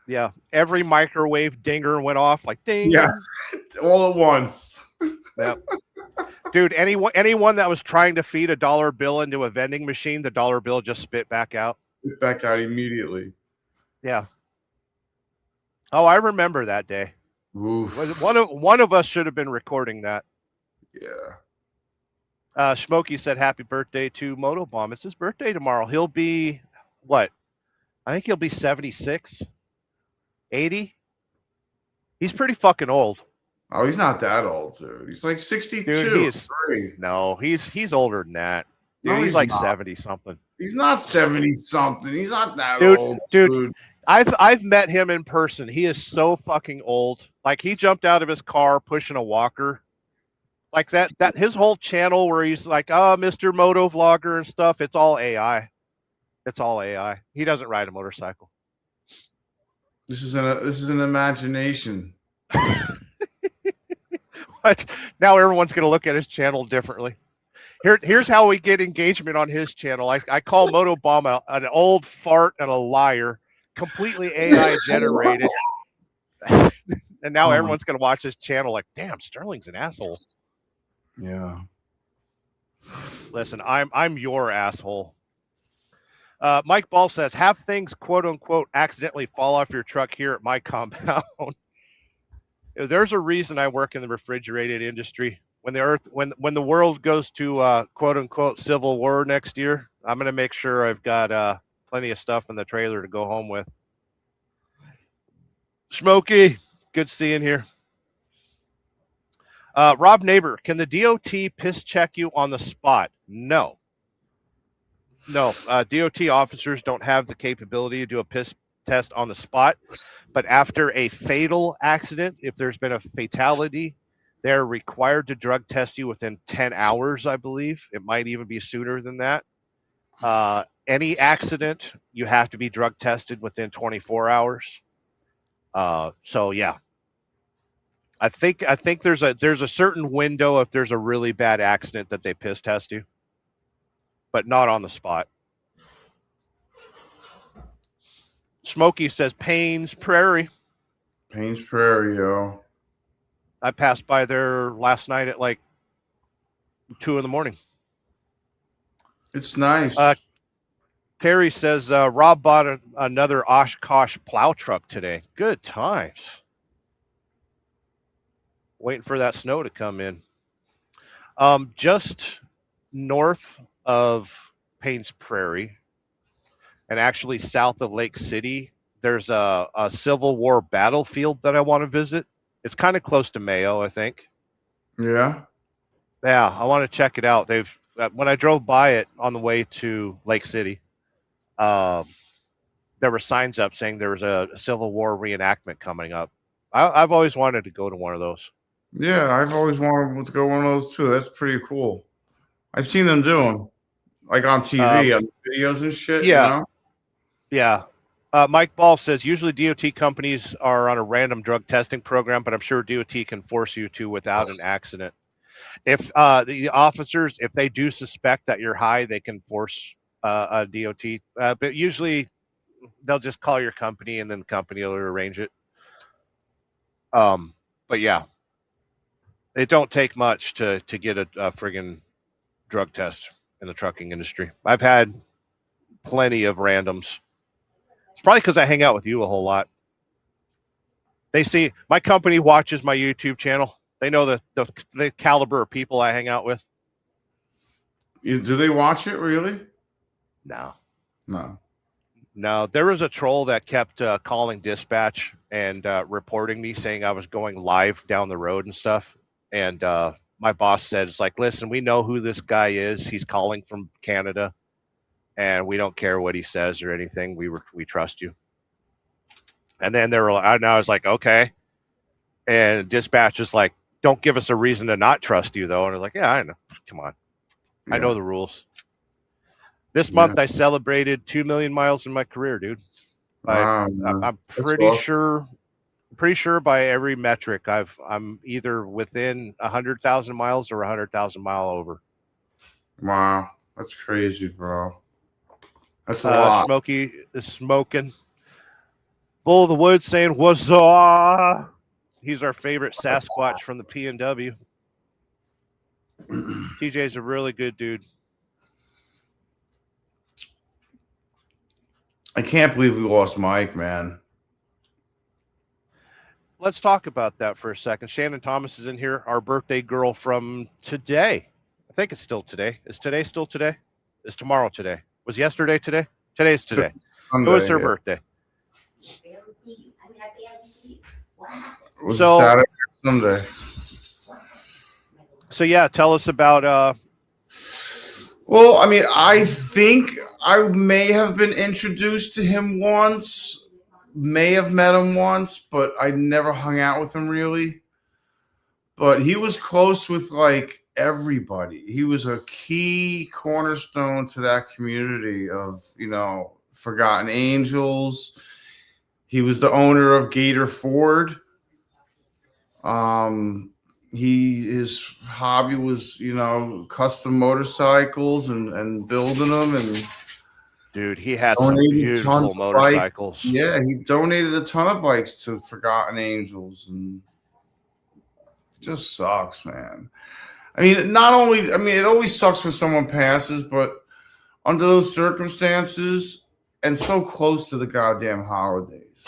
Speaker 2: Yeah. Every microwave dinger went off like ding.
Speaker 3: Yes. All at once.
Speaker 2: Yep. Dude, anyone that was trying to feed a dollar bill into a vending machine, the dollar bill just spit back out.
Speaker 3: Spit back out immediately.
Speaker 2: Yeah. Oh, I remember that day.
Speaker 3: Oof.
Speaker 2: One of us should have been recording that.
Speaker 3: Yeah.
Speaker 2: Smokey said happy birthday to Motobomb. It's his birthday tomorrow. He'll be what? I think he'll be 76, 80. He's pretty fucking old.
Speaker 3: Oh, he's not that old, dude. He's like 62.
Speaker 2: Dude, he's older than that. Dude, he's like 70 something.
Speaker 3: He's not 70 something. He's not that old.
Speaker 2: Dude. I've met him in person. He is so fucking old. Like he jumped out of his car pushing a walker. Like that his whole channel where he's like, Mr. Moto Vlogger and stuff, it's all AI. It's all AI. He doesn't ride a motorcycle.
Speaker 3: This is an imagination.
Speaker 2: But now everyone's gonna look at his channel differently. Here's how we get engagement on his channel. I call Motobomb an old fart and a liar, completely AI generated. And now everyone's gonna watch this channel like, damn, Sterling's an asshole.
Speaker 3: Yeah.
Speaker 2: Listen, I'm your asshole. Mike Ball says, have things quote unquote accidentally fall off your truck here at my compound. There's a reason I work in the refrigerated industry. When the world goes to quote unquote civil war next year, I'm gonna make sure I've got plenty of stuff in the trailer to go home with. Smokey, good seeing here. Rob Neighbor, can the DOT piss check you on the spot? No. DOT officers don't have the capability to do a piss test on the spot, but after a fatal accident, if there's been a fatality, they're required to drug test you within 10 hours, I believe. It might even be sooner than that. Any accident, you have to be drug tested within 24 hours. So yeah. I think there's a certain window if there's a really bad accident that they piss test you, but not on the spot. Smokey says Payne's Prairie.
Speaker 3: Payne's Prairie, yo.
Speaker 2: I passed by there last night at like 2 a.m.
Speaker 3: It's nice.
Speaker 2: Carrie says Rob bought another Oshkosh plow truck today. Good times. Waiting for that snow to come in. Just north of Payne's Prairie, and actually south of Lake City, there's a Civil War battlefield that I want to visit. It's kind of close to Mayo, I think.
Speaker 3: Yeah.
Speaker 2: Yeah, I want to check it out. when I drove by it on the way to Lake City, um, there were signs up saying there was a Civil War reenactment coming up. I've always wanted to go to one of those.
Speaker 3: Yeah, I've always wanted to go one of those too. That's pretty cool. I've seen them do them, like on TV, on videos and shit.
Speaker 2: Yeah,
Speaker 3: You know?
Speaker 2: yeah. Mike Ball says usually DOT companies are on a random drug testing program, but I'm sure DOT can force you to without an accident. If the officers, if they do suspect that you're high, they can force a DOT. But usually they'll just call your company and then the company will arrange it. But yeah, it don't take much to get a friggin' drug test in the trucking industry. I've had plenty of randoms. It's probably because I hang out with you a whole lot. They see my company watches my YouTube channel. They know the caliber of people I hang out with.
Speaker 3: Do they watch it really?
Speaker 2: No. There was a troll that kept calling dispatch and reporting me, saying I was going live down the road and stuff. And my boss said, "It's like, listen, we know who this guy is. He's calling from Canada, and we don't care what he says or anything. We trust you." And then I was like, okay. And dispatch was like, "Don't give us a reason to not trust you, though." And I was like, "Yeah, I know. Come on, I know the rules." This month I celebrated 2 million miles in my career, dude. I'm pretty sure by every metric I'm either within 100,000 miles or 100,000 mile over.
Speaker 3: Wow, that's crazy, bro. That's a lot.
Speaker 2: Smokey is smoking. Bull of the Woods saying, "What's up?" He's our favorite Sasquatch from the PNW. TJ's a really good dude.
Speaker 3: I can't believe we lost Mike, man.
Speaker 2: Let's talk about that for a second. Shannon Thomas is in here, our birthday girl from today. I think it's still today. Is today still today? Is tomorrow today? Was yesterday today? Today's today. Sunday, it was her birthday.
Speaker 3: Was it Saturday or Sunday?
Speaker 2: So yeah, tell us about
Speaker 3: Well, I mean, I think I may have been introduced to him once, may have met him once, but I never hung out with him really. But he was close with like everybody. He was a key cornerstone to that community of, Forgotten Angels. He was the owner of Gator Ford. His hobby was, custom motorcycles and building them. And
Speaker 2: dude, he had some beautiful motorcycles.
Speaker 3: Yeah, he donated a ton of bikes to Forgotten Angels, and it just sucks, man. I mean, it always sucks when someone passes, but under those circumstances and so close to the goddamn holidays.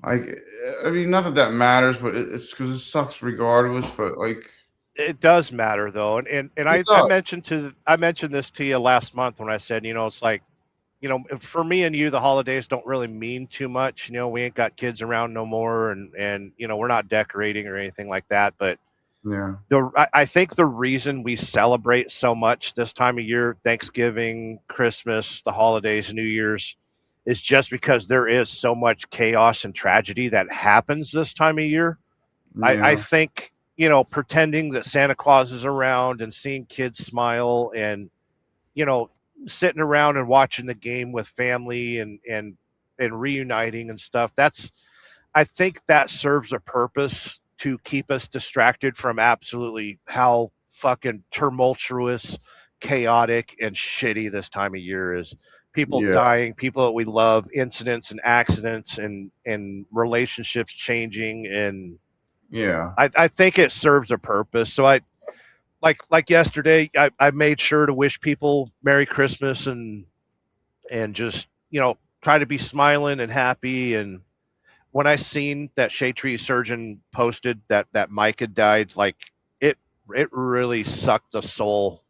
Speaker 3: Like, I mean, not that matters, but it's because it sucks regardless. But like,
Speaker 2: it does matter though, and I mentioned this to you last month when I said, it's like, for me and you, the holidays don't really mean too much. We ain't got kids around no more, and we're not decorating or anything like that. But
Speaker 3: yeah,
Speaker 2: I think the reason we celebrate so much this time of year, Thanksgiving, Christmas, the holidays, New Year's, is just because there is so much chaos and tragedy that happens this time of year. Yeah. I think, pretending that Santa Claus is around and seeing kids smile and, sitting around and watching the game with family and reuniting and stuff, I think that serves a purpose to keep us distracted from absolutely how fucking tumultuous, chaotic, and shitty this time of year is. People dying, people that we love, incidents and accidents and relationships changing. And I think it serves a purpose. So I like yesterday, I made sure to wish people Merry Christmas and just, try to be smiling and happy. And when I seen that Shade Tree Surgeon posted that Mike had died, like it really sucked the soul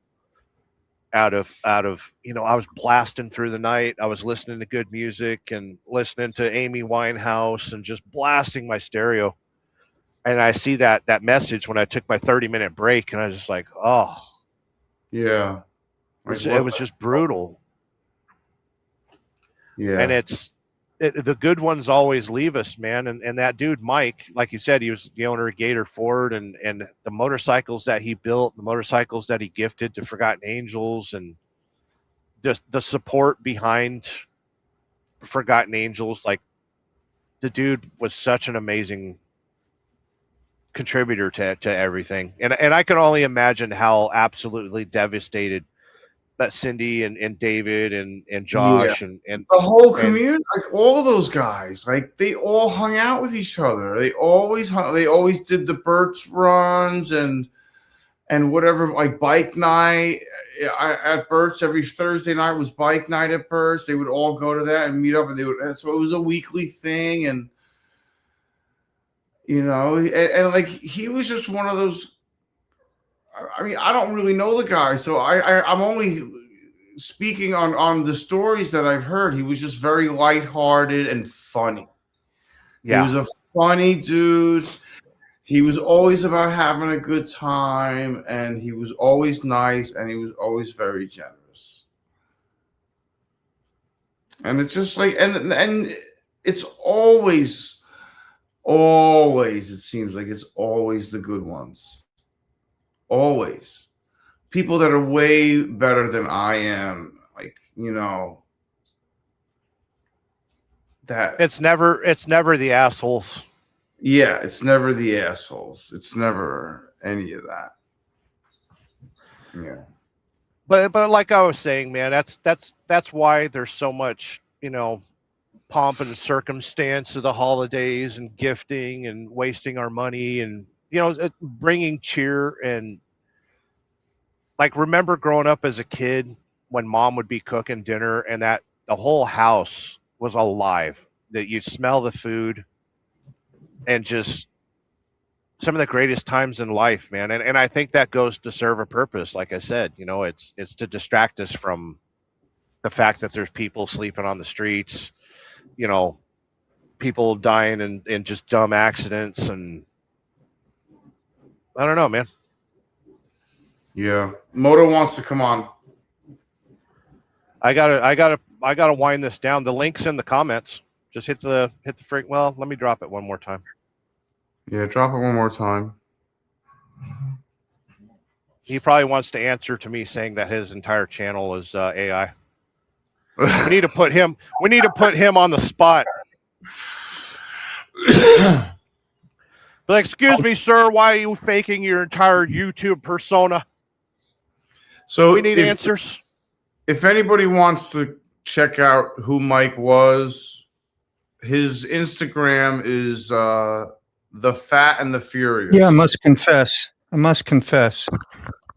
Speaker 2: out of I was blasting through the night. I was listening to good music and listening to Amy Winehouse and just blasting my stereo. And I see that message when I took my 30-minute break, and I was just like, oh,
Speaker 3: Yeah.
Speaker 2: it was just brutal.
Speaker 3: Yeah.
Speaker 2: And the good ones always leave us, man. And that dude, Mike, like you said, he was the owner of Gator Ford, and the motorcycles that he built, the motorcycles that he gifted to Forgotten Angels, and just the support behind Forgotten Angels. Like, the dude was such an amazing contributor to everything. And I can only imagine how absolutely devastated that Cindy and David and Josh and
Speaker 3: the whole community, like all those guys, like they all hung out with each other. They always did the Burt's runs and whatever, like bike night at Burt's. Every Thursday night was bike night at Burt's. They would all go to that and meet up, and so it was a weekly thing. And and like he was just one of those. I mean, I don't really know the guy, so I'm only speaking on the stories that I've heard. He was just very lighthearted and funny. Yeah. He was a funny dude. He was always about having a good time, and he was always nice, and he was always very generous. And it's just like, and it's always, it seems like it's always the good ones. Always. People that are way better than I am, like, that
Speaker 2: it's never the assholes.
Speaker 3: Yeah, it's never the assholes. It's never any of that. Yeah.
Speaker 2: But like I was saying, man, that's why there's so much, pomp and circumstance of the holidays and gifting and wasting our money and bringing cheer. And like, remember growing up as a kid when mom would be cooking dinner and that the whole house was alive, that you smell the food, and just some of the greatest times in life, man. And I think that goes to serve a purpose. Like I said, it's to distract us from the fact that there's people sleeping on the streets, people dying in just dumb accidents. And I don't know, man.
Speaker 3: Yeah. Moto wants to come on.
Speaker 2: I gotta wind this down. The link's in the comments. Just hit the freak. Well, let me drop it one more time.
Speaker 3: Yeah, drop it one more time.
Speaker 2: He probably wants to answer to me saying that his entire channel is AI. We need to put him on the spot. But excuse me, sir, why are you faking your entire YouTube persona? So we need answers.
Speaker 3: If anybody wants to check out who Mike was, his Instagram is The Fat and the Furious.
Speaker 4: Yeah, I must confess.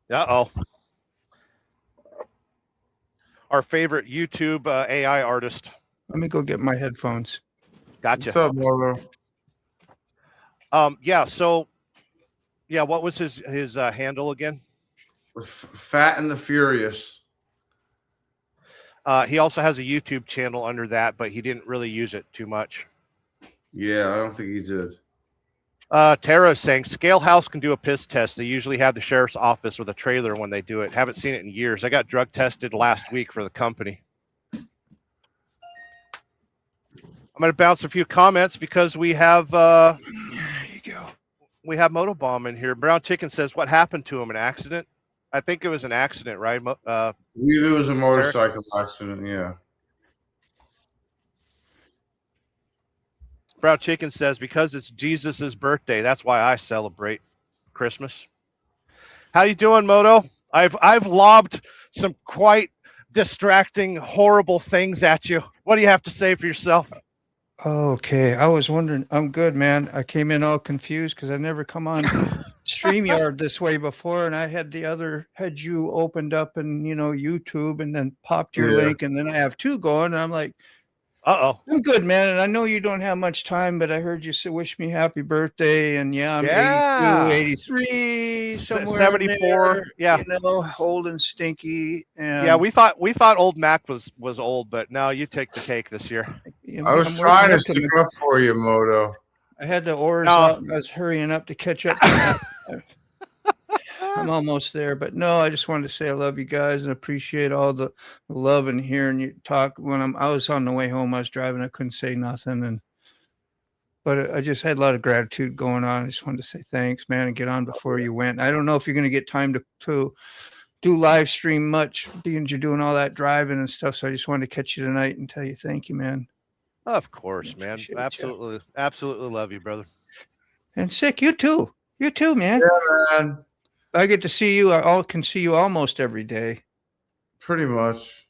Speaker 2: Uh-oh. Our favorite YouTube AI artist.
Speaker 4: Let me go get my headphones.
Speaker 2: Gotcha.
Speaker 3: What's up, Laura?
Speaker 2: Yeah, so, what was his handle again?
Speaker 3: Fat and the Furious.
Speaker 2: He also has a YouTube channel under that, but he didn't really use it too much.
Speaker 3: Yeah, I don't think he did.
Speaker 2: Tara's saying Scale House can do a piss test. They usually have the sheriff's office with a trailer when they do it. Haven't seen it in years. I got drug tested last week for the company. I'm going to bounce a few comments because we have
Speaker 4: there you go.
Speaker 2: We have Motobomb in here. Brown Chicken says, what happened to him? An accident? I think it was an accident, right?
Speaker 3: It was a motorcycle accident, yeah.
Speaker 2: Brown Chicken says, because it's Jesus's birthday, that's why I celebrate Christmas. How you doing, Moto? I've lobbed some quite distracting, horrible things at you. What do you have to say for yourself?
Speaker 4: Okay, I was wondering. I'm good, man. I came in all confused because I've never come on StreamYard this way before, and I had you opened up in YouTube, and then popped your link, and then I have two going, and I'm like,
Speaker 2: uh-oh.
Speaker 4: I'm good, man, and I know you don't have much time, but I heard you say wish me happy birthday, and I'm 82, 83, somewhere
Speaker 2: 74,
Speaker 4: there, old and stinky. And
Speaker 2: yeah, we thought old Mac was old, but now you take the cake this year.
Speaker 3: I was trying to stick up for you, Moto.
Speaker 4: I had the oars
Speaker 2: No.
Speaker 4: out and I was hurrying up to catch up. I'm almost there, but no, I just wanted to say I love you guys and appreciate all the love and hearing you talk. When I was on the way home, I was driving, I couldn't say nothing, but I just had a lot of gratitude going on. I just wanted to say thanks, man, and get on before you went. I don't know if you're going to get time to do live stream much, being you're doing all that driving and stuff. So I just wanted to catch you tonight and tell you thank you, man.
Speaker 2: Of course, man.
Speaker 4: Appreciate ya.
Speaker 2: Absolutely love you, brother.
Speaker 4: And Sick, you too, man.
Speaker 3: Yeah, man.
Speaker 4: I get to see you. I can see you almost every day.
Speaker 3: Pretty much.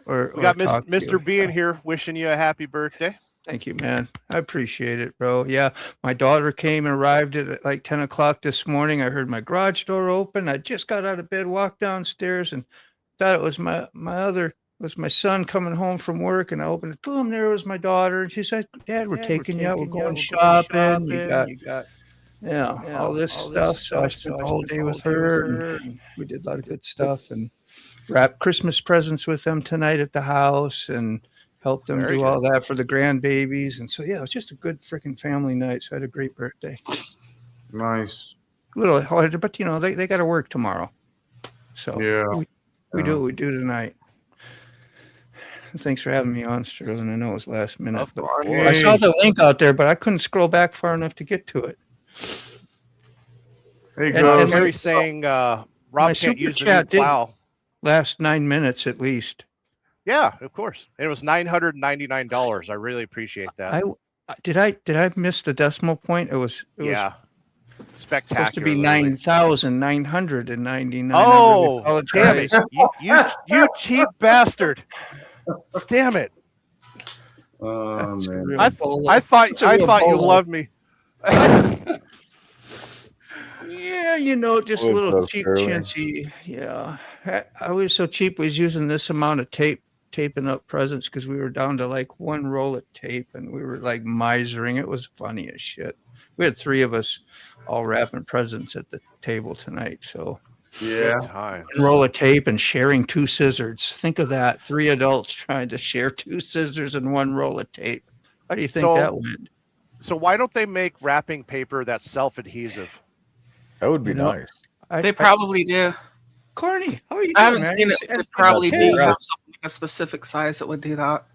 Speaker 4: Or
Speaker 2: We got
Speaker 4: talk to you.
Speaker 2: Mr. B in here wishing you a happy birthday.
Speaker 4: Thank you, man. I appreciate it, bro. Yeah, my daughter came and arrived at like 10 o'clock this morning. I heard my garage door open. I just got out of bed, walked downstairs, and thought it was my son coming home from work. And I opened it. Boom! There was my daughter, and she said, "Dad, we're taking you out. We're going shopping. You got all this stuff." So I spent the whole day with her, and we did a lot of good stuff and wrapped Christmas presents with them tonight at the house and helped them
Speaker 2: Very
Speaker 4: do
Speaker 2: good.
Speaker 4: all that for the grandbabies. And so, yeah, it was just a good freaking family night. So I had a great birthday.
Speaker 3: Nice.
Speaker 4: A little hard, but you know, they got to work tomorrow. So
Speaker 3: Yeah.
Speaker 4: we do what we do tonight. Thanks for having me on, Sterling. I know it was last minute.
Speaker 2: Of
Speaker 4: But
Speaker 2: course.
Speaker 4: I saw the link out there, but I couldn't scroll back far enough to get to it.
Speaker 3: Hey,
Speaker 4: And-
Speaker 3: guys.
Speaker 4: and-
Speaker 2: Mary's saying
Speaker 4: my
Speaker 2: Rob can't
Speaker 4: super
Speaker 2: use the
Speaker 4: chat
Speaker 2: new
Speaker 4: did-
Speaker 2: plow.
Speaker 4: Last 9 minutes at least.
Speaker 2: Yeah, of course. And it was $999. I really appreciate that.
Speaker 4: Did I miss the decimal point? It was
Speaker 2: Yeah.
Speaker 4: supposed to be
Speaker 2: Spectacular.
Speaker 4: 9,999.
Speaker 2: Oh, damn it. You cheap bastard. Damn it.
Speaker 3: Oh, man.
Speaker 2: I thought
Speaker 4: It's a real
Speaker 2: you
Speaker 4: bolo.
Speaker 2: loved me.
Speaker 4: Yeah, you know, just a
Speaker 3: What's
Speaker 4: little
Speaker 3: up,
Speaker 4: cheap
Speaker 3: Sterling?
Speaker 4: chintzy. Yeah. I was so cheap, was using this amount of taping up presents because we were down to like one roll of tape and we were like misering. It was funny as shit. We had 3 of us all wrapping presents at the table tonight. So
Speaker 3: Yeah.
Speaker 2: Good time.
Speaker 4: one roll of tape and sharing 2 scissors. Think of that. 3 adults trying to share 2 scissors and 1 roll of tape. How do you think
Speaker 2: So-
Speaker 4: that went?
Speaker 2: So why don't they make wrapping paper that's self-adhesive?
Speaker 5: That would be
Speaker 4: You know,
Speaker 5: nice.
Speaker 6: They probably do.
Speaker 4: Corny, how are you doing,
Speaker 6: I haven't
Speaker 4: man?
Speaker 6: seen it.
Speaker 4: You
Speaker 6: They
Speaker 4: said-
Speaker 6: probably
Speaker 4: Yeah.
Speaker 6: do have something like a specific size that would do that.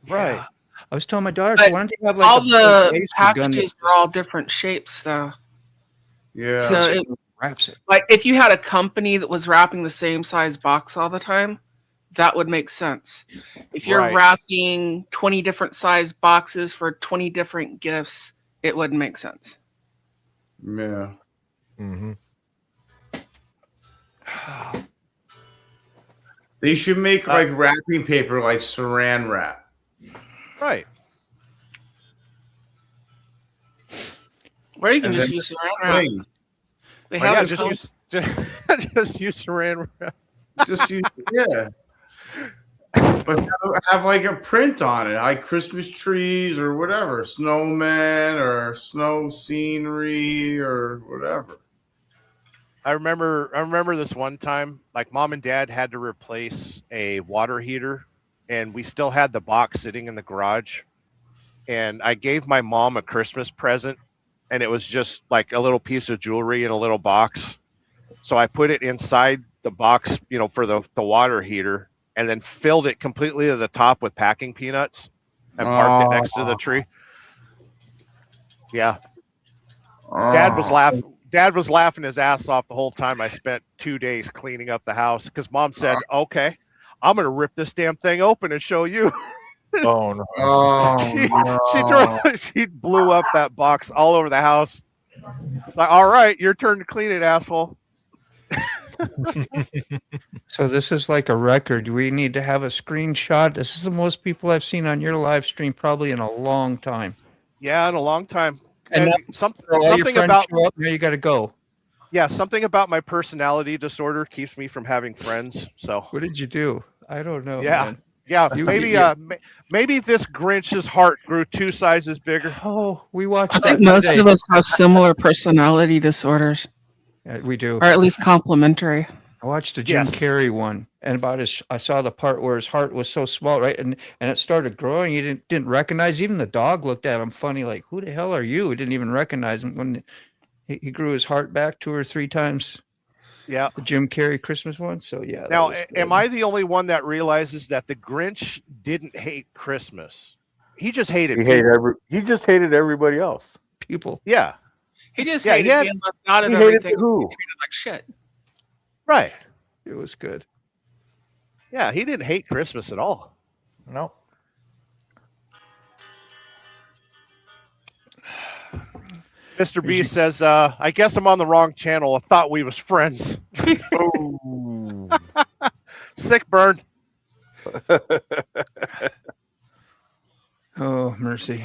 Speaker 2: Right.
Speaker 4: Yeah. I was telling my daughter,
Speaker 6: But
Speaker 4: so why don't you have like
Speaker 6: All
Speaker 4: a big
Speaker 6: the
Speaker 4: laser gun
Speaker 6: packages
Speaker 4: that
Speaker 6: are all different shapes, though.
Speaker 3: Yeah.
Speaker 6: So it,
Speaker 4: wraps it?
Speaker 6: like if you had a company that was wrapping the same size box all the time, that would make sense. If you're
Speaker 2: Right.
Speaker 6: wrapping 20 different size boxes for 20 different gifts, it wouldn't make sense.
Speaker 3: Yeah.
Speaker 5: Mm-hmm.
Speaker 3: They should make like wrapping paper like saran wrap.
Speaker 2: Right.
Speaker 6: Or you can
Speaker 3: And
Speaker 6: just
Speaker 3: then
Speaker 6: use saran wrap.
Speaker 3: Thing.
Speaker 6: They
Speaker 2: Oh,
Speaker 6: have
Speaker 2: yeah,
Speaker 6: it
Speaker 2: just
Speaker 6: for-
Speaker 2: use just use saran wrap.
Speaker 3: Just use yeah. But have like a print on it, like Christmas trees or whatever, snowmen or snow scenery or whatever.
Speaker 2: I remember this one time, like mom and dad had to replace a water heater and we still had the box sitting in the garage. And I gave my mom a Christmas present and it was just like a little piece of jewelry in a little box. So I put it inside the box, you know, for the water heater and then filled it completely to the top with packing peanuts and parked it next to the tree. Yeah. Dad was laughing his ass off the whole time. I spent 2 days cleaning up the house because mom said, "Okay, I'm gonna rip this damn thing open and show you."
Speaker 5: Oh no.
Speaker 2: She blew up that box all over the house. Like, all right, your turn to clean it, asshole.
Speaker 4: So this is like a record. We need to have a screenshot. This is the most people I've seen on your live stream probably in a long time.
Speaker 2: Yeah, in a long time.
Speaker 4: And
Speaker 2: And
Speaker 4: now-
Speaker 2: something
Speaker 4: So all your friends
Speaker 2: about
Speaker 4: show up, now you got to go.
Speaker 2: something about my personality disorder keeps me from having friends. So
Speaker 4: What did you do? I don't know.
Speaker 2: Yeah.
Speaker 4: man.
Speaker 2: yeah,
Speaker 4: You-
Speaker 2: maybe
Speaker 4: you-
Speaker 2: maybe this Grinch's heart grew 2 sizes bigger.
Speaker 4: Oh, we watched.
Speaker 6: I think
Speaker 4: that
Speaker 6: most
Speaker 4: today.
Speaker 6: of us have similar personality disorders,
Speaker 4: Yeah, we do.
Speaker 6: or at least complementary.
Speaker 4: I watched the Jim
Speaker 2: Yes.
Speaker 4: Carrey one, and I saw the part where his heart was so small, right, and it started growing. He didn't recognize. Even the dog looked at him funny, like, "Who the hell are you?" He didn't even recognize him when he grew his heart back 2 or 3 times.
Speaker 2: Yeah.
Speaker 4: The Jim Carrey Christmas one. So yeah. that
Speaker 2: Now,
Speaker 4: was
Speaker 2: am
Speaker 4: good.
Speaker 2: I the only one that realizes that the Grinch didn't hate Christmas? He just hated people.
Speaker 5: He just hated everybody else.
Speaker 4: people?
Speaker 2: Yeah.
Speaker 6: He just
Speaker 2: Yeah, he
Speaker 6: hated
Speaker 2: had-
Speaker 6: being left out of
Speaker 5: He hated
Speaker 6: everything.
Speaker 5: the Who.
Speaker 6: He treated like shit.
Speaker 2: Right.
Speaker 4: It was good.
Speaker 2: Yeah, he didn't hate Christmas at all.
Speaker 5: No.
Speaker 2: Mr. B says, I guess I'm on the wrong channel. I thought we was friends.
Speaker 5: Oh.
Speaker 2: Sick burn.
Speaker 4: Oh mercy.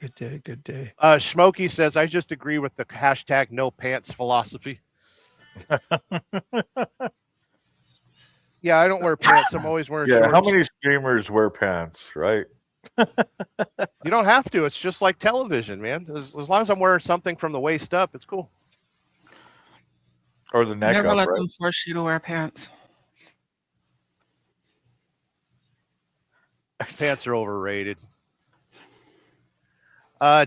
Speaker 4: Good day. Good day.
Speaker 2: Smokey says, I just agree with the hashtag no pants philosophy. Yeah, I don't wear pants. I'm always wearing
Speaker 5: Yeah,
Speaker 2: shorts.
Speaker 5: how many streamers wear pants, right?
Speaker 2: You don't have to. It's just like television, man. As long as I'm wearing something from the waist up, it's cool.
Speaker 5: Or the neck
Speaker 6: Never
Speaker 5: up,
Speaker 6: let
Speaker 5: right?
Speaker 6: them force you to wear pants.
Speaker 2: Pants are overrated.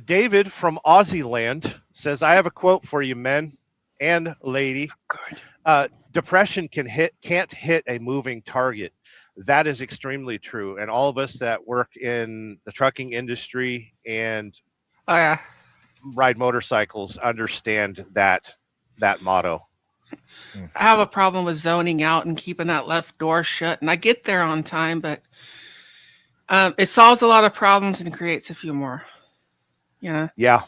Speaker 2: David from Aussie Land says, I have a quote for you, men and lady.
Speaker 4: Good.
Speaker 2: Depression can't hit a moving target. That is extremely true. And all of us that work in the trucking industry and
Speaker 6: Oh yeah.
Speaker 2: ride motorcycles understand that motto.
Speaker 6: I have a problem with zoning out and keeping that left door shut, and I get there on time, but it solves a lot of problems and creates a few more. You know,
Speaker 2: Yeah.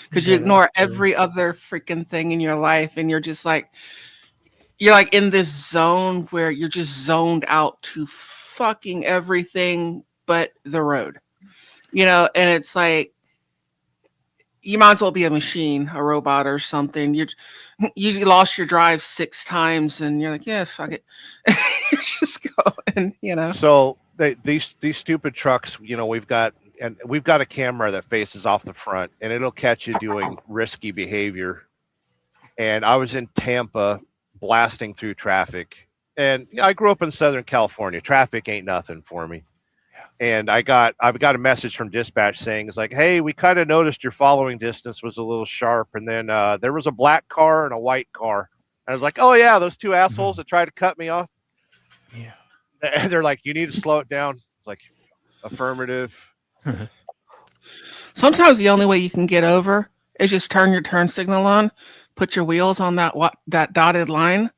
Speaker 6: because you
Speaker 4: Yeah,
Speaker 6: ignore
Speaker 4: that's true.
Speaker 6: every other freaking thing in your life, and you're like in this zone where you're just zoned out to fucking everything but the road. You know, and it's like you might as well be a machine, a robot or something. You lost your drive 6 times and you're like, yeah, fuck it. You just go and, you know.
Speaker 2: So these stupid trucks, you know, we've got a camera that faces off the front, and it'll catch you doing risky behavior. And I was in Tampa blasting through traffic, and I grew up in Southern California. Traffic ain't nothing for me. And I got a message from dispatch saying, it's like, hey, we kind of noticed your following distance was a little sharp, and then there was a black car and a white car. And I was like, oh yeah, those two assholes that tried to cut me off.
Speaker 4: Yeah.
Speaker 2: And they're like, you need to slow it down. It's like, affirmative.
Speaker 6: Sometimes the only way you can get over is just turn your turn signal on, put your wheels on that dotted line,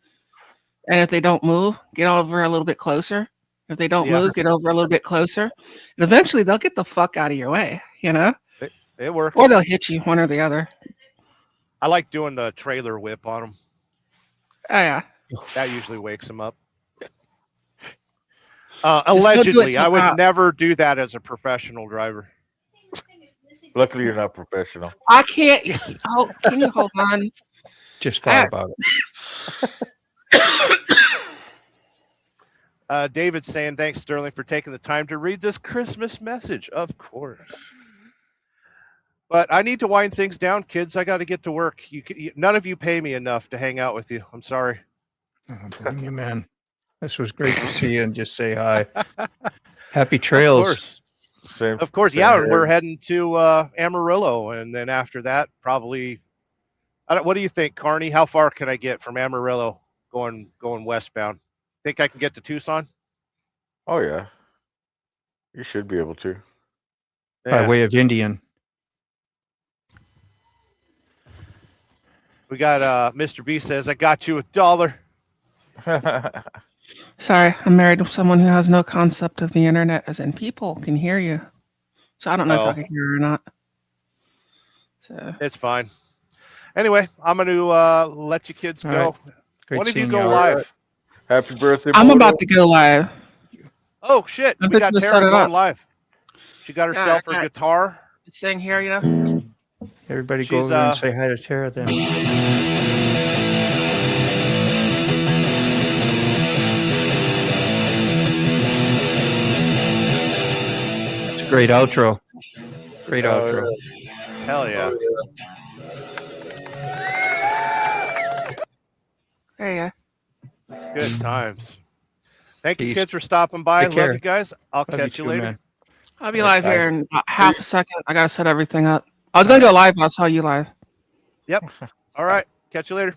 Speaker 6: and if they don't move, get over a little bit closer. If they don't move, get over a little bit closer. And eventually they'll get the fuck out of your way, you know?
Speaker 2: It works.
Speaker 6: Or they'll hit you, one or the other.
Speaker 2: I like doing the trailer whip on them.
Speaker 6: Oh yeah.
Speaker 2: That usually wakes them up.
Speaker 6: don't do it
Speaker 2: Allegedly,
Speaker 6: till
Speaker 2: I would
Speaker 6: top.
Speaker 2: never do that as a professional driver.
Speaker 5: Luckily, you're not professional.
Speaker 6: I can't. Oh, can you hold on?
Speaker 4: Just thought about it.
Speaker 2: David saying, thanks, Sterling, for taking the time to read this Christmas message. Of course. But I need to wind things down, kids. I got to get to work. None of you pay me enough to hang out with you. I'm sorry.
Speaker 4: Oh, blame you, man. This was great to see you and just say hi. Happy trails.
Speaker 5: Same.
Speaker 2: Of course.
Speaker 5: Same
Speaker 2: Yeah,
Speaker 5: here.
Speaker 2: we're heading to Amarillo. And then after that, probably, what do you think, Carney? How far can I get from Amarillo going westbound? Think I can get to Tucson?
Speaker 5: Oh yeah, you should be able to.
Speaker 4: By way of Indian.
Speaker 2: We got Mr. B says, I got you $1.
Speaker 6: Sorry, I'm married to someone who has no concept of the internet, as in people can hear you. So I don't know if I can hear her or not. So
Speaker 2: It's fine. Anyway, I'm going to let you kids
Speaker 4: All
Speaker 2: go.
Speaker 4: right. Great
Speaker 2: When did you
Speaker 4: seeing
Speaker 2: go
Speaker 4: you.
Speaker 2: live?
Speaker 5: Happy birthday!
Speaker 6: I'm
Speaker 5: Moto.
Speaker 6: about to go live.
Speaker 2: Oh, shit.
Speaker 6: I'm
Speaker 2: We got
Speaker 6: fixing to
Speaker 2: Terry
Speaker 6: set it
Speaker 2: going
Speaker 6: up.
Speaker 2: live. She got herself her
Speaker 6: yeah.
Speaker 2: guitar.
Speaker 6: This thing here, you know.
Speaker 4: Everybody go
Speaker 2: She's,
Speaker 4: over there and say hi to Tara then. That's a great outro. Great
Speaker 5: Oh,
Speaker 4: outro.
Speaker 2: Hell yeah.
Speaker 6: There you go.
Speaker 2: Good times. Thank you,
Speaker 4: Peace.
Speaker 2: kids, for stopping by.
Speaker 4: Take
Speaker 2: Love
Speaker 4: care.
Speaker 2: you guys. I'll
Speaker 4: Love
Speaker 2: catch you
Speaker 4: too,
Speaker 2: later.
Speaker 4: man.
Speaker 6: I'll be
Speaker 4: All right,
Speaker 6: live
Speaker 4: bye.
Speaker 6: here in about half a second. I gotta set everything up. I was gonna go live, but I saw you live.
Speaker 2: All right. Catch you later.